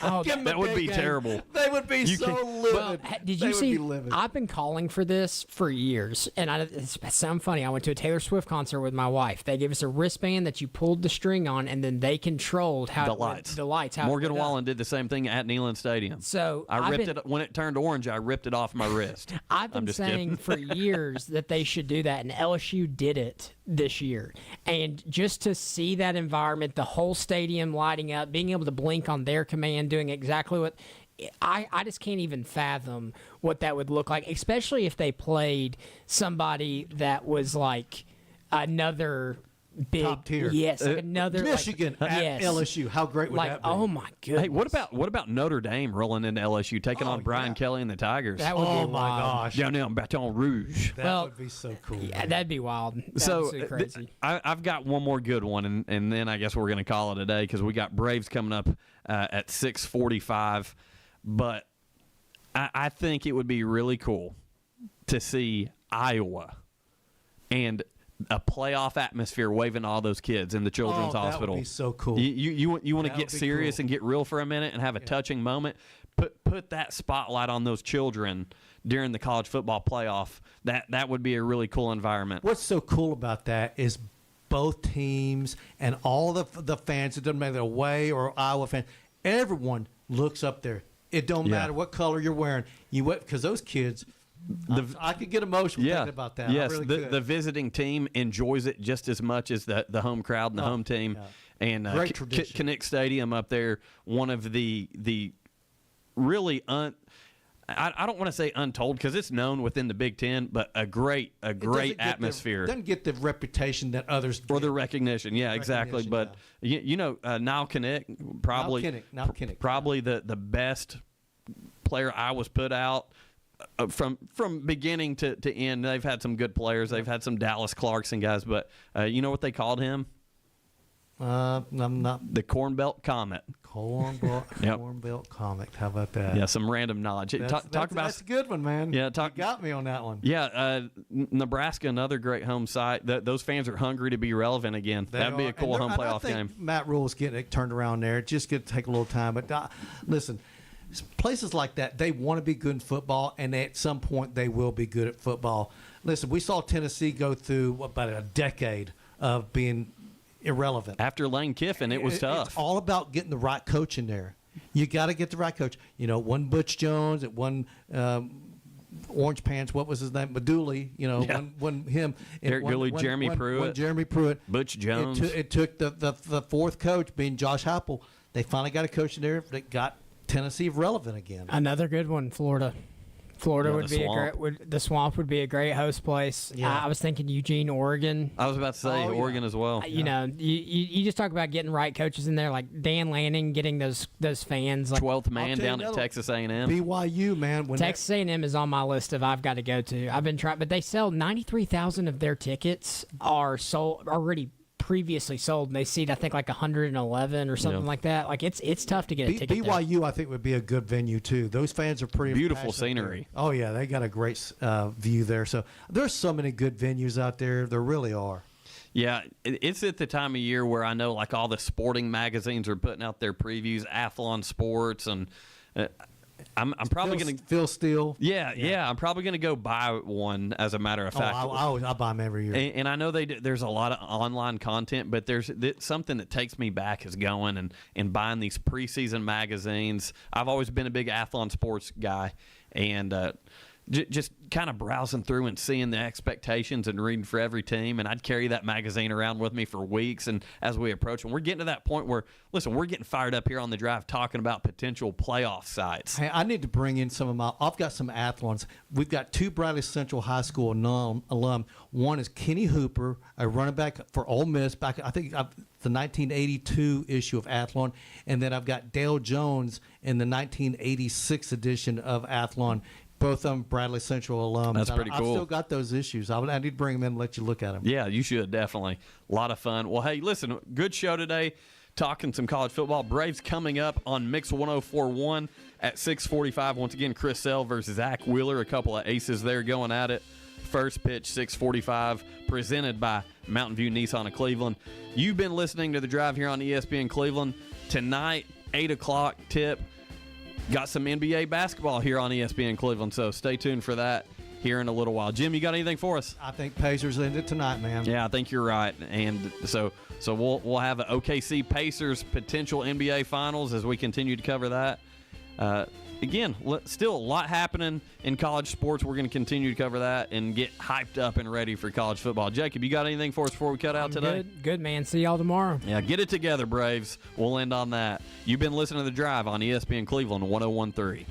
Speaker 2: Oh,
Speaker 1: that would be terrible.
Speaker 3: They would be livid.
Speaker 2: Well, did you see? I've been calling for this for years, and it sounds funny. I went to a Taylor Swift concert with my wife. They gave us a wristband that you pulled the string on, and then they controlled how
Speaker 1: the lights. Morgan Wallen did the same thing at Neyland Stadium.
Speaker 2: So
Speaker 1: I ripped it when it turned orange. I ripped it off my wrist.
Speaker 2: I've been saying for years that they should do that, and LSU did it this year. And just to see that environment, the whole stadium lighting up, being able to blink on their command, doing exactly what I just can't even fathom what that would look like, especially if they played somebody that was like another big
Speaker 3: top tier.
Speaker 2: Yes, like another
Speaker 3: Michigan at LSU. How great would that be?
Speaker 2: Oh my goodness.
Speaker 1: Hey, what about Notre Dame rolling into LSU, taking on Brian Kelly and the Tigers?
Speaker 2: That would be
Speaker 3: my gosh.
Speaker 1: Down there in Baton Rouge.
Speaker 3: That would be so cool.
Speaker 2: Yeah, that'd be wild. That'd be crazy.
Speaker 1: I've got one more good one, and then I guess we're going to call it a day because we got Braves coming up at 6:45. But I think it would be really cool to see Iowa and a playoff atmosphere waving all those kids in the children's hospital.
Speaker 3: That would be so cool.
Speaker 1: You want to get serious and get real for a minute and have a touching moment? Put that spotlight on those children during the college football playoff. That would be a really cool environment.
Speaker 3: What's so cool about that is both teams and all the fans, it doesn't matter away or Iowa fans, everyone looks up there. It don't matter what color you're wearing. Because those kids, I could get emotional thinking about that.
Speaker 1: Yes,
Speaker 3: I really
Speaker 1: the visiting team enjoys it just as much as the home crowd and the home team.
Speaker 3: Yeah.
Speaker 1: And
Speaker 3: Great tradition.
Speaker 1: Kinnick Stadium up there, one of the really I don't want to say untold because it's known within the Big Ten, but a great atmosphere.
Speaker 3: Doesn't get the reputation that others get.
Speaker 1: Or the recognition. Yeah, exactly. But Niall Kinnick, probably the best player Iowa's put out from beginning to end. They've had some good players. They've had some Dallas Clarkson guys, but you know what they called him?
Speaker 3: I'm not.
Speaker 1: The Corn Belt Comet.
Speaker 3: Corn Belt Comet. How about that?
Speaker 1: Yeah, some random knowledge.
Speaker 3: That's a good one, man.
Speaker 1: Yeah,
Speaker 3: you got me on that one.
Speaker 1: Yeah, Nebraska, another great home site. Those fans are hungry to be relevant again. That'd be a cool home playoff game.
Speaker 3: Matt Rule's getting it turned around there. It's just going to take a little time. But listen, places like that, they want to be good in football, and at some point they will be good at football. Listen, we saw Tennessee go through about a decade of being irrelevant.
Speaker 1: After Lane Kiffin, it was tough.
Speaker 3: It's all about getting the right coach in there. You got to get the right coach. One Butch Jones, at one Orange Pants, what was his name? Maduli, one him.
Speaker 1: Derek Dooley, Jeremy
Speaker 3: Pruitt.
Speaker 1: Butch Jones.
Speaker 3: It took the fourth coach, being Josh Heupel. They finally got a coach in there that got Tennessee relevant again.
Speaker 2: Another good one, Florida. Would be the Swamp would be a great host place. Yeah. I was thinking Eugene, Oregon.
Speaker 1: I was about to say Oregon as well.
Speaker 2: You just talk about getting right coaches in there, like Dan Lanning, getting those fans. Like,
Speaker 1: 12th man down at Texas A&M.
Speaker 3: BYU, man.
Speaker 2: Texas A&M is on my list of I've got to go to. I've been trying, but they sell 93,000 of their tickets are sold already. Previously sold, and they seat I think like 111 or something like that. Like it's tough to get a ticket.
Speaker 3: BYU
Speaker 2: there.
Speaker 3: I think would be a good venue too. Those fans are pretty
Speaker 1: beautiful scenery.
Speaker 3: Oh yeah, they got a great view there. So there's so many good venues out there. There really are.
Speaker 1: Yeah, it's at the time of year where I know like all the sporting magazines are putting out their previews, Athlon Sports, and I'm probably going to
Speaker 3: Phil Steele.
Speaker 1: Yeah. I'm probably going to go buy one. As a matter of fact,
Speaker 3: I buy them every year.
Speaker 1: And I know there's a lot of online content, but there's something that takes me back is going and buying these preseason magazines. I've always been a big Athlon Sports guy, and just kind of browsing through and seeing the expectations and reading for every team. And I'd carry that magazine around with me for weeks. And as we approach, and we're getting to that point where, listen, we're getting fired up here on the drive talking about potential playoff sites.
Speaker 3: Hey, I need to bring in I've got some Athlons. We've got two Bradley Central High School alum. One is Kenny Hooper, a running back for Ole Miss back, I think, the 1982 issue of Athlon. And then I've got Dale Jones in the 1986 edition of Athlon. Both of them Bradley Central alums.
Speaker 1: That's pretty cool.
Speaker 3: I've still got those issues. I need to bring them in and let you look at them.
Speaker 1: Yeah, you should, definitely. A lot of fun. Well, hey, listen, good show today. Talking some college football. Braves coming up on Mix 104.1 at 6:45. Once again, Chris Sell versus Zach Wheeler. A couple of aces there going at it. First pitch, 6:45, presented by Mountain View Nissan of Cleveland. You've been listening to The Drive here on ESPN Cleveland. Tonight, 8 o'clock tip. Got some NBA basketball here on ESPN Cleveland, so stay tuned for that here in a little while. Jim, you got anything for us?
Speaker 3: I think Pacers end it tonight, man.
Speaker 1: Yeah, I think you're right. And so we'll have an OKC Pacers potential NBA Finals as we continue to cover that. Again, still a lot happening in college sports. We're going to continue to cover that and get hyped up and ready for college football. Jacob, you got anything for us before we cut out today?
Speaker 2: Good, man. See y'all tomorrow.
Speaker 1: Yeah, get it together, Braves. We'll end on that. You've been listening to The Drive on ESPN Cleveland 101.3.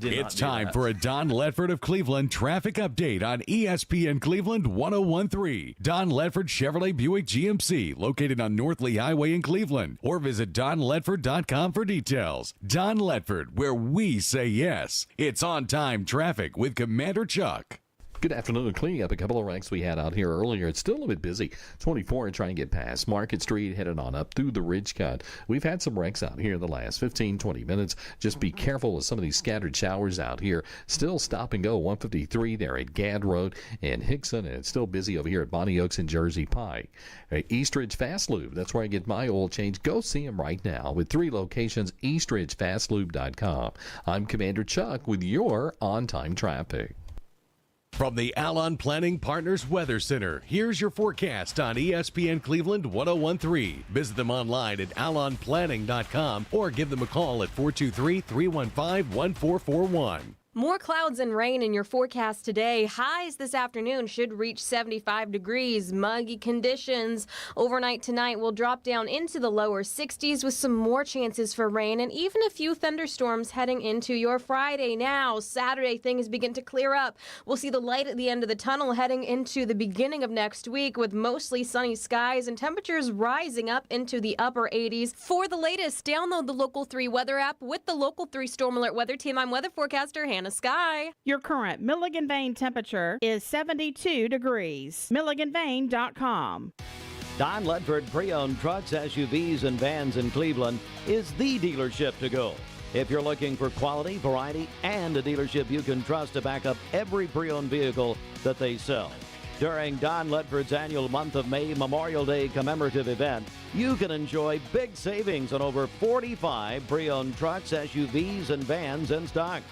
Speaker 4: It's time for a Don Ledford of Cleveland traffic update on ESPN Cleveland 101.3. Don Ledford Chevrolet Buick GMC, located on North Lee Highway in Cleveland. Or visit donledford.com for details. Don Ledford, where we say yes. It's on-time traffic with Commander Chuck. Good afternoon. Cleaning up a couple of wrecks we had out here earlier. It's still a bit busy. 24 and trying to get past Market Street, headed on up through the Ridge Cut. We've had some wrecks out here in the last 15, 20 minutes. Just be careful with some of these scattered showers out here. Still stop and go 153 there at Gadd Road and Hickson, and it's still busy over here at Bonnie Oaks and Jersey Pike. Eastridge Fast Lube, that's where I get my oil change. Go see them right now with 3 locations, eastridgefastlube.com. I'm Commander Chuck with your on-time traffic. From the Alon Planning Partners Weather Center, here's your forecast on ESPN Cleveland 1013. Visit them online at alonplanning.com or give them a call at 423-315-1441.
Speaker 15: More clouds and rain in your forecast today. Highs this afternoon should reach 75 degrees. Muggy conditions overnight tonight will drop down into the lower 60s with some more chances for rain and even a few thunderstorms heading into your Friday. Now, Saturday, things begin to clear up. We'll see the light at the end of the tunnel heading into the beginning of next week with mostly sunny skies and temperatures rising up into the upper 80s. For the latest, download the Local 3 weather app with the Local 3 Storm Alert Weather Team. I'm weather forecaster Hannah Sky.
Speaker 14: Your current Milligan Vane temperature is 72 degrees. MilliganVane.com.
Speaker 10: Don Ledford Pre-Owned Trucks, SUVs, and Vans in Cleveland is the dealership to go. If you're looking for quality, variety, and a dealership you can trust to back up every pre-owned vehicle that they sell. During Don Ledford's annual month of May Memorial Day commemorative event, you can enjoy big savings on over 45 pre-owned trucks, SUVs, and vans in stock.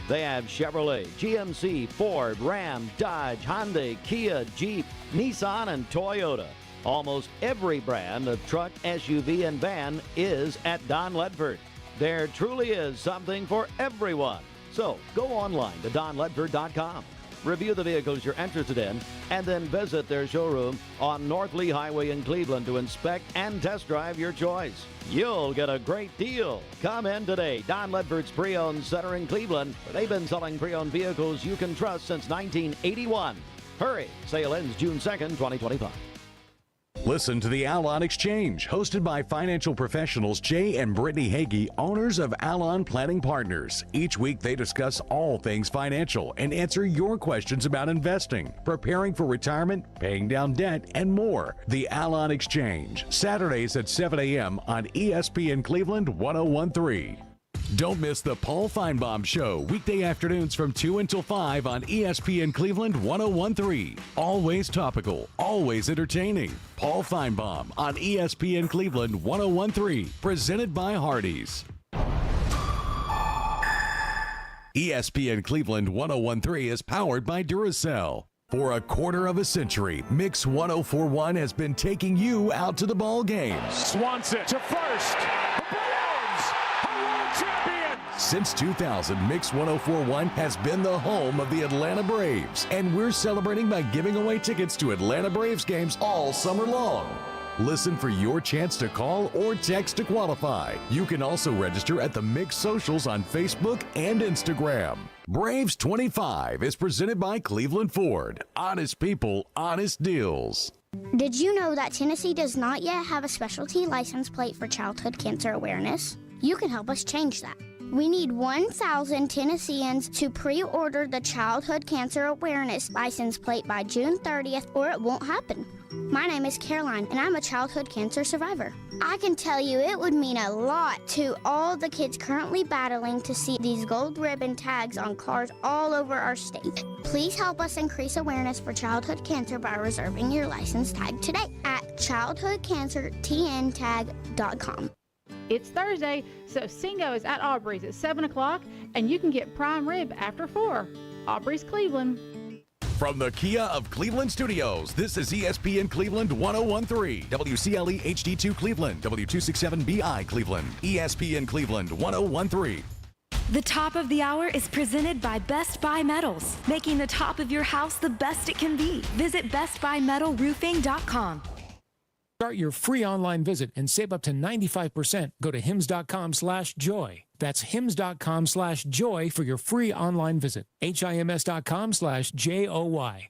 Speaker 10: They have Chevrolet, GMC, Ford, Ram, Dodge, Hyundai, Kia, Jeep, Nissan, and Toyota. Almost every brand of truck, SUV, and van is at Don Ledford. There truly is something for everyone. So go online to donledford.com. Review the vehicles you're interested in, and then visit their showroom on North Lee Highway in Cleveland to inspect and test drive your choice. You'll get a great deal. Come in today. Don Ledford's Pre-Owned Center in Cleveland, where they've been selling pre-owned vehicles you can trust since 1981. Hurry. Sale ends June 2nd, 2025.
Speaker 4: Listen to the Alon Exchange, hosted by financial professionals Jay and Brittany Hagee, owners of Alon Planning Partners. Each week they discuss all things financial and answer your questions about investing, preparing for retirement, paying down debt, and more. The Alon Exchange, Saturdays at 7 a.m. on ESPN Cleveland 1013. Don't miss the Paul Feinbaum Show, weekday afternoons from 2 until 5 on ESPN Cleveland 1013. Always topical, always entertaining. Paul Feinbaum on ESPN Cleveland 1013, presented by Hardees. ESPN Cleveland 1013 is powered by Duracell. For a quarter of a century, Mix 1041 has been taking you out to the ball game.
Speaker 16: Swanson to first.
Speaker 4: Since 2000, Mix 1041 has been the home of the Atlanta Braves, and we're celebrating by giving away tickets to Atlanta Braves games all summer long. Listen for your chance to call or text to qualify. You can also register at the Mix socials on Facebook and Instagram. Braves 25 is presented by Cleveland Ford. Honest people, honest deals.
Speaker 17: Did you know that Tennessee does not yet have a specialty license plate for childhood cancer awareness? You can help us change that. We need 1,000 Tennesseans to pre-order the Childhood Cancer Awareness license plate by June 30th, or it won't happen. My name is Caroline, and I'm a childhood cancer survivor. I can tell you it would mean a lot to all the kids currently battling to see these gold ribbon tags on cars all over our state. Please help us increase awareness for childhood cancer by reserving your license tag today at childhoodcancertntag.com.
Speaker 14: It's Thursday, so Singo is at Aubrey's at 7 o'clock, and you can get prime rib after 4. Aubrey's Cleveland.
Speaker 4: From the Kia of Cleveland Studios, this is ESPN Cleveland 1013, WCLE HD2 Cleveland, W267BI Cleveland, ESPN Cleveland 1013.
Speaker 18: The top of the hour is presented by Best Buy Metals, making the top of your house the best it can be. Visit bestbuymetalroofing.com.
Speaker 19: Start your free online visit and save up to 95%. Go to hims.com/joy. That's hims.com/joy for your free online visit. HIMS.com/JOY.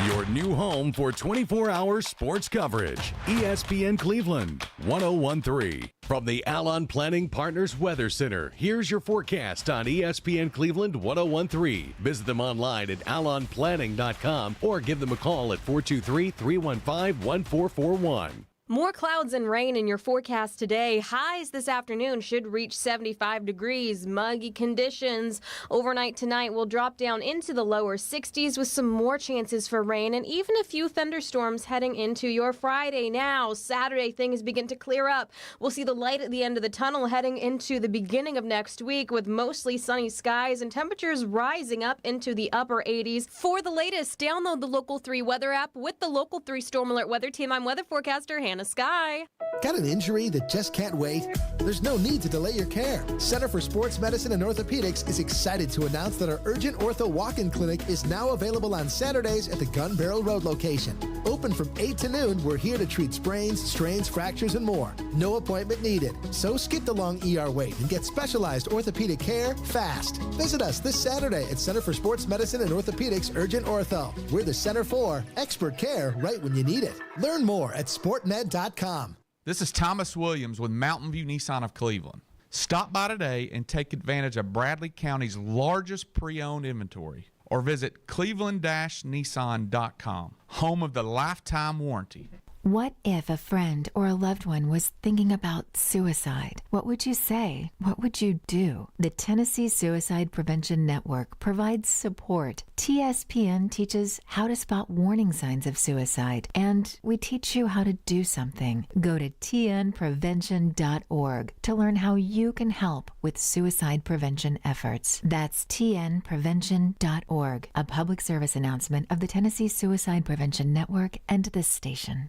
Speaker 4: Your new home for 24-hour sports coverage. ESPN Cleveland, 1013. From the Alon Planning Partners Weather Center, here's your forecast on ESPN Cleveland 1013. Visit them online at alonplanning.com or give them a call at 423-315-1441.
Speaker 15: More clouds and rain in your forecast today. Highs this afternoon should reach 75 degrees. Muggy conditions. Overnight tonight will drop down into the lower 60s with some more chances for rain and even a few thunderstorms heading into your Friday. Now, Saturday, things begin to clear up. We'll see the light at the end of the tunnel heading into the beginning of next week with mostly sunny skies and temperatures rising up into the upper 80s. For the latest, download the Local 3 weather app with the Local 3 Storm Alert Weather Team. I'm weather forecaster Hannah Sky.
Speaker 8: Got an injury that just can't wait? There's no need to delay your care. Center for Sports Medicine and Orthopedics is excited to announce that our Urgent Ortho Walk-In Clinic is now available on Saturdays at the Gun Barrel Road location. Open from 8 to noon, we're here to treat sprains, strains, fractures, and more. No appointment needed. So skip the long ER wait and get specialized orthopedic care fast. Visit us this Saturday at Center for Sports Medicine and Orthopedics Urgent Ortho. We're the center for expert care right when you need it. Learn more at sportmed.com.
Speaker 20: This is Thomas Williams with Mountain View Nissan of Cleveland. Stop by today and take advantage of Bradley County's largest pre-owned inventory, or visit cleveland-nissan.com, home of the lifetime warranty.
Speaker 21: What if a friend or a loved one was thinking about suicide? What would you say? What would you do? The Tennessee Suicide Prevention Network provides support. TSPN teaches how to spot warning signs of suicide, and we teach you how to do something. Go to tnprevention.org to learn how you can help with suicide prevention efforts. That's tnprevention.org, a public service announcement of the Tennessee Suicide Prevention Network and this station.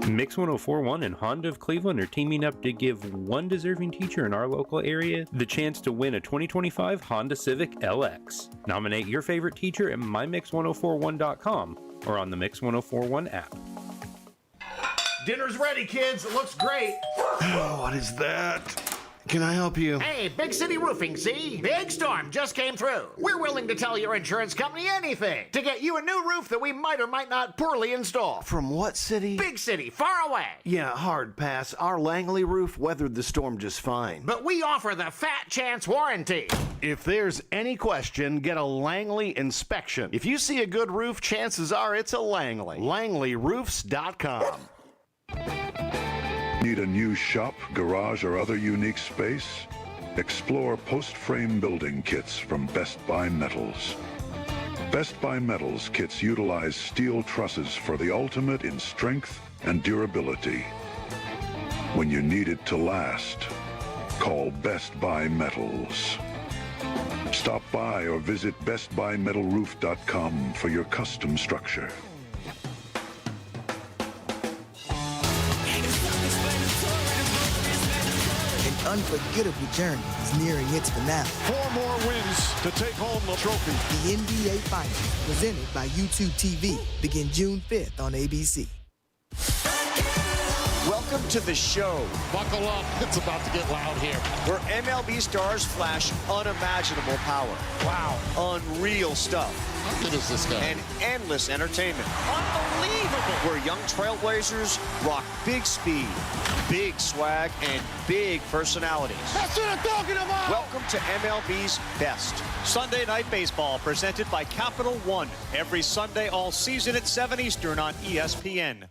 Speaker 22: Mix 1041 and Honda of Cleveland are teaming up to give one deserving teacher in our local area the chance to win a 2025 Honda Civic LX. Nominate your favorite teacher at mymix1041.com or on the Mix 1041 app.
Speaker 23: Dinner's ready, kids. It looks great.
Speaker 24: Oh, what is that? Can I help you?
Speaker 23: Hey, Big City Roofing, see? Big storm just came through. We're willing to tell your insurance company anything to get you a new roof that we might or might not poorly install.
Speaker 24: From what city?
Speaker 23: Big City, far away.
Speaker 24: Yeah, hard pass. Our Langley roof weathered the storm just fine.
Speaker 23: But we offer the Fat Chance Warranty.
Speaker 24: If there's any question, get a Langley inspection. If you see a good roof, chances are it's a Langley. LangleyRoofs.com.
Speaker 25: Need a new shop, garage, or other unique space? Explore post-frame building kits from Best Buy Metals. Best Buy Metals kits utilize steel trusses for the ultimate in strength and durability. When you need it to last, call Best Buy Metals. Stop by or visit bestbuymetalroof.com for your custom structure.
Speaker 26: Unforgettable journey is nearing its finale.
Speaker 16: 4 more wins to take home the trophy.
Speaker 26: The NBA Finals, presented by YouTube TV, begin June 5th on ABC.
Speaker 27: Welcome to the show.
Speaker 16: Buckle up, it's about to get loud here.
Speaker 27: Where MLB stars flash unimaginable power.
Speaker 16: Wow.
Speaker 27: Unreal stuff.
Speaker 16: How good is this guy?
Speaker 27: And endless entertainment. Unbelievable. Where young trailblazers rock big speed, big swag, and big personalities.
Speaker 16: That's what I'm talking about.
Speaker 27: Welcome to MLB's Best. Sunday Night Baseball, presented by Capital One. Every Sunday all season at 7 Eastern on ESPN.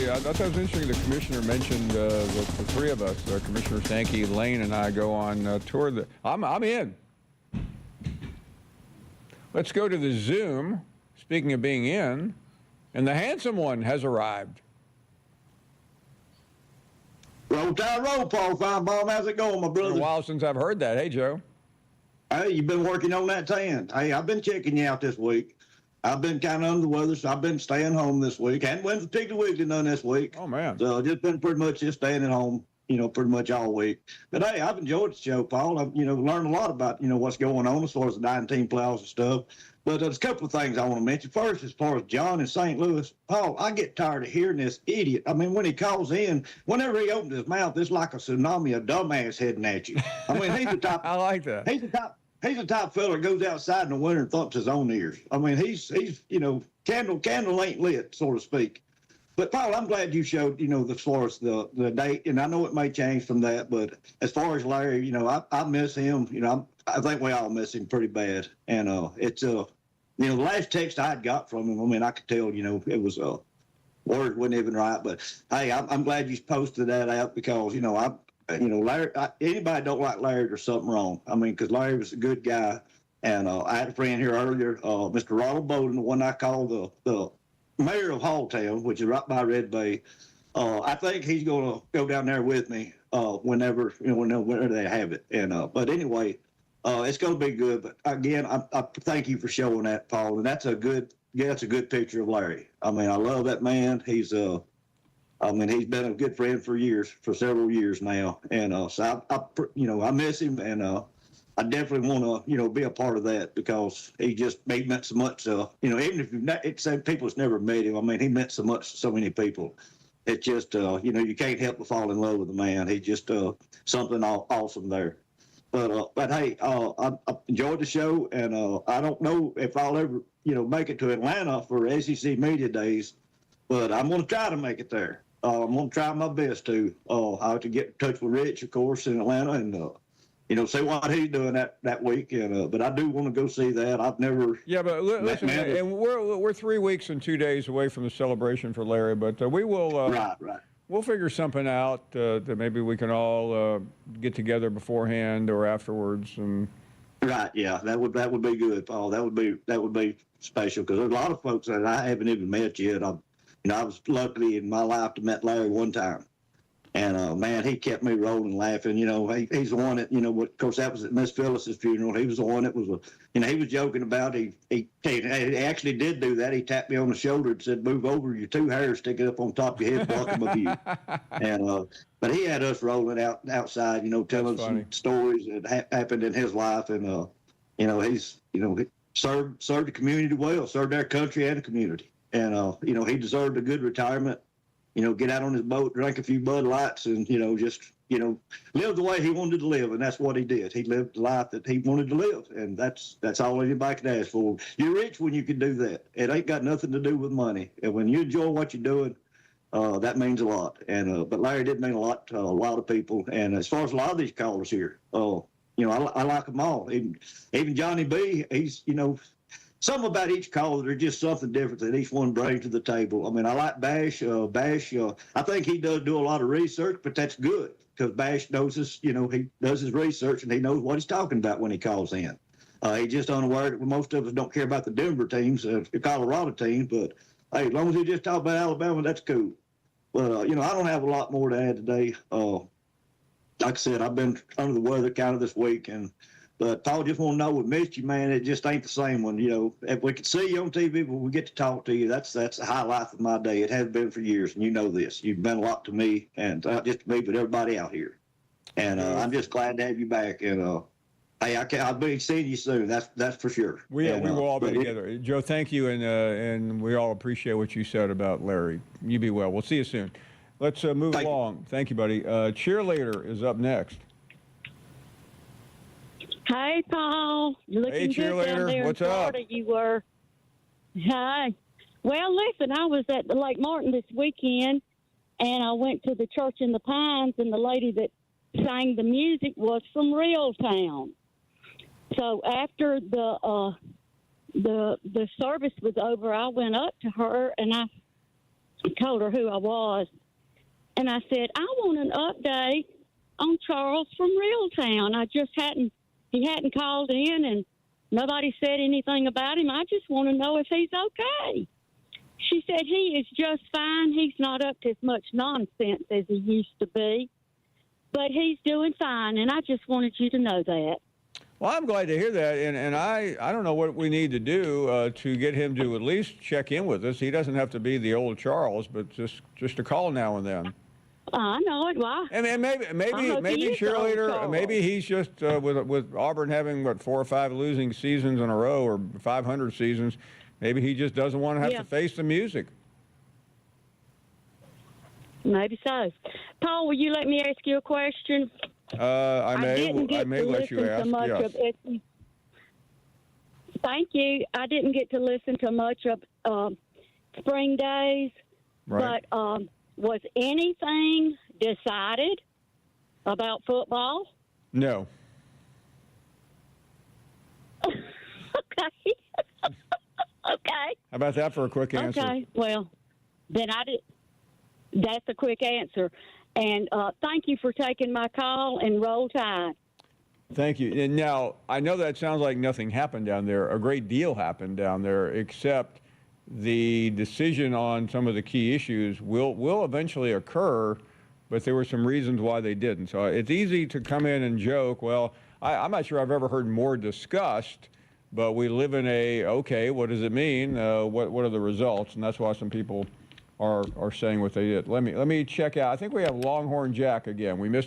Speaker 28: I thought that was interesting. The commissioner mentioned the three of us, Commissioner Sankey, Lane, and I go on tour. I'm in. Let's go to the Zoom. Speaking of being in, and the handsome one has arrived.
Speaker 29: Roll Tide roll, Paul Feinbaum. How's it going, my brother?
Speaker 28: It's been a while since I've heard that. Hey, Joe.
Speaker 29: Hey, you've been working on that tan. Hey, I've been checking you out this week. I've been kind of under the weather, so I've been staying home this week. Hadn't went to Piggly Wiggly none this week.
Speaker 28: Oh, man.
Speaker 29: So just been pretty much just staying at home, pretty much all week. But, hey, I've enjoyed the show, Paul. I've, learned a lot about, what's going on as far as the 9-team playoffs and stuff. But there's a couple of things I want to mention. First, as far as John in St. Louis, Paul, I get tired of hearing this idiot. I mean, when he calls in, whenever he opens his mouth, it's like a tsunami of dumbass heading at you. I mean, he's the top.
Speaker 28: I like that.
Speaker 29: He's the top fella that goes outside in the winter and thumps his own ears. I mean, he's candle ain't lit, so to speak. But Paul, I'm glad you showed, as far as the date, and I know it may change from that, but as far as Larry, I miss him. I think we all miss him pretty bad, and it's the last text I got from him. I mean, I could tell, it was words wasn't even right, but hey, I'm glad you posted that out because Larry. Anybody don't like Larry, there's something wrong. I mean, because Larry was a good guy, and I had a friend here earlier, Mr. Ronald Bowden, the one I call the mayor of Halltown, which is right by Red Bay. I think he's going to go down there with me whenever they have it. And but anyway, it's going to be good. But again, I thank you for showing that, Paul. And that's a good picture of Larry. I mean, I love that man. He's he's been a good friend for several years now. And so I miss him, and I definitely want to, be a part of that because he meant so much. Even if it's people that's never met him, I mean, he meant so much to so many people. It's just, you can't help but fall in love with the man. He's just something awesome there. But hey, I enjoyed the show, and I don't know if I'll ever, make it to Atlanta for SEC Media Days, but I'm going to try to make it there. I'm going to try my best to. I have to get in touch with Rich, of course, in Atlanta, and see what he's doing that week. And but I do want to go see that. I've never.
Speaker 28: Yeah, but listen, and we're 3 weeks and 2 days away from the celebration for Larry, but we will.
Speaker 29: Right.
Speaker 28: We'll figure something out that maybe we can all get together beforehand or afterwards. And
Speaker 29: right, yeah, that would be good, Paul. That would be special because there's a lot of folks that I haven't even met yet. I was lucky in my life to met Larry one time. And, man, he kept me rolling, laughing. He's the one that, of course, that was at Miss Phyllis's funeral. He was the one that was, he was joking about, he actually did do that. He tapped me on the shoulder and said, move over, your 2 hairs sticking up on top of your head, blocking my view. And, but he had us rolling outside, telling some stories that happened in his life. And, he's, served the community well, served our country and the community. And, he deserved a good retirement. Get out on his boat, drink a few Bud Lights, and, just, live the way he wanted to live. And that's what he did. He lived the life that he wanted to live. And that's all anybody can ask for. You're rich when you can do that. It ain't got nothing to do with money. And when you enjoy what you're doing, that means a lot. And, but Larry did mean a lot to a lot of people. And as far as a lot of these callers here, I like them all. Even Johnny B, he's, something about each caller, there's just something different that each one brings to the table. I mean, I like Bash. I think he does do a lot of research, but that's good because Bash knows his, he does his research and he knows what he's talking about when he calls in. He's just unaware that most of us don't care about the Denver teams, the Colorado teams, but hey, as long as he just talk about Alabama, that's cool. But, I don't have a lot more to add today. Like I said, I've been under the weather kind of this week, but Paul, just want to know, we missed you, man. It just ain't the same one. If we could see you on TV, but we get to talk to you, that's the highlight of my day. It has been for years, and you know this. You've been a lot to me, and not just to me, but everybody out here. And I'm just glad to have you back. And hey, I'll be seeing you soon. That's for sure.
Speaker 28: We will all be together. Joe, thank you, and we all appreciate what you said about Larry. You be well. We'll see you soon. Let's move along. Thank you, buddy. Cheerleader is up next.
Speaker 2: Hey, Paul. You're looking good down there
Speaker 28: What's
Speaker 2: in Florida.
Speaker 28: up?
Speaker 2: You were. Hi. Well, listen, I was at the Lake Martin this weekend, and I went to the Church in the Pines, and the lady that sang the music was from Reeltown. So after the service was over, I went up to her, and I told her who I was. And I said, I want an update on Charles from Reeltown. He hadn't called in, and nobody said anything about him. I just want to know if he's okay. She said he is just fine. He's not up to as much nonsense as he used to be, but he's doing fine, and I just wanted you to know that.
Speaker 28: Well, I'm glad to hear that, and I don't know what we need to do to get him to at least check in with us. He doesn't have to be the old Charles, but just a call now and then.
Speaker 2: I know it. Why?
Speaker 28: And maybe cheerleader. Maybe he's just with Auburn having 4 or 5 losing seasons in a row, or 500 seasons. Maybe he just doesn't want to have to face the music.
Speaker 2: Maybe so. Paul, will you let me ask you a question?
Speaker 28: I may let you ask. Yes.
Speaker 2: Thank you. I didn't get to listen to much of Spring Days,
Speaker 28: right.
Speaker 2: But was anything decided about football?
Speaker 28: No.
Speaker 2: Okay. Okay.
Speaker 28: How about that for a quick answer?
Speaker 2: Okay. Well, then that's a quick answer. And thank you for taking my call, and roll tide.
Speaker 28: Thank you. And now, I know that sounds like nothing happened down there. A great deal happened down there, except the decision on some of the key issues will eventually occur, but there were some reasons why they didn't. So it's easy to come in and joke, well, I'm not sure I've ever heard more discussed, but we live in okay, what does it mean? What are the results? And that's why some people are saying what they did. Let me check out. I think we have Longhorn Jack again. We missed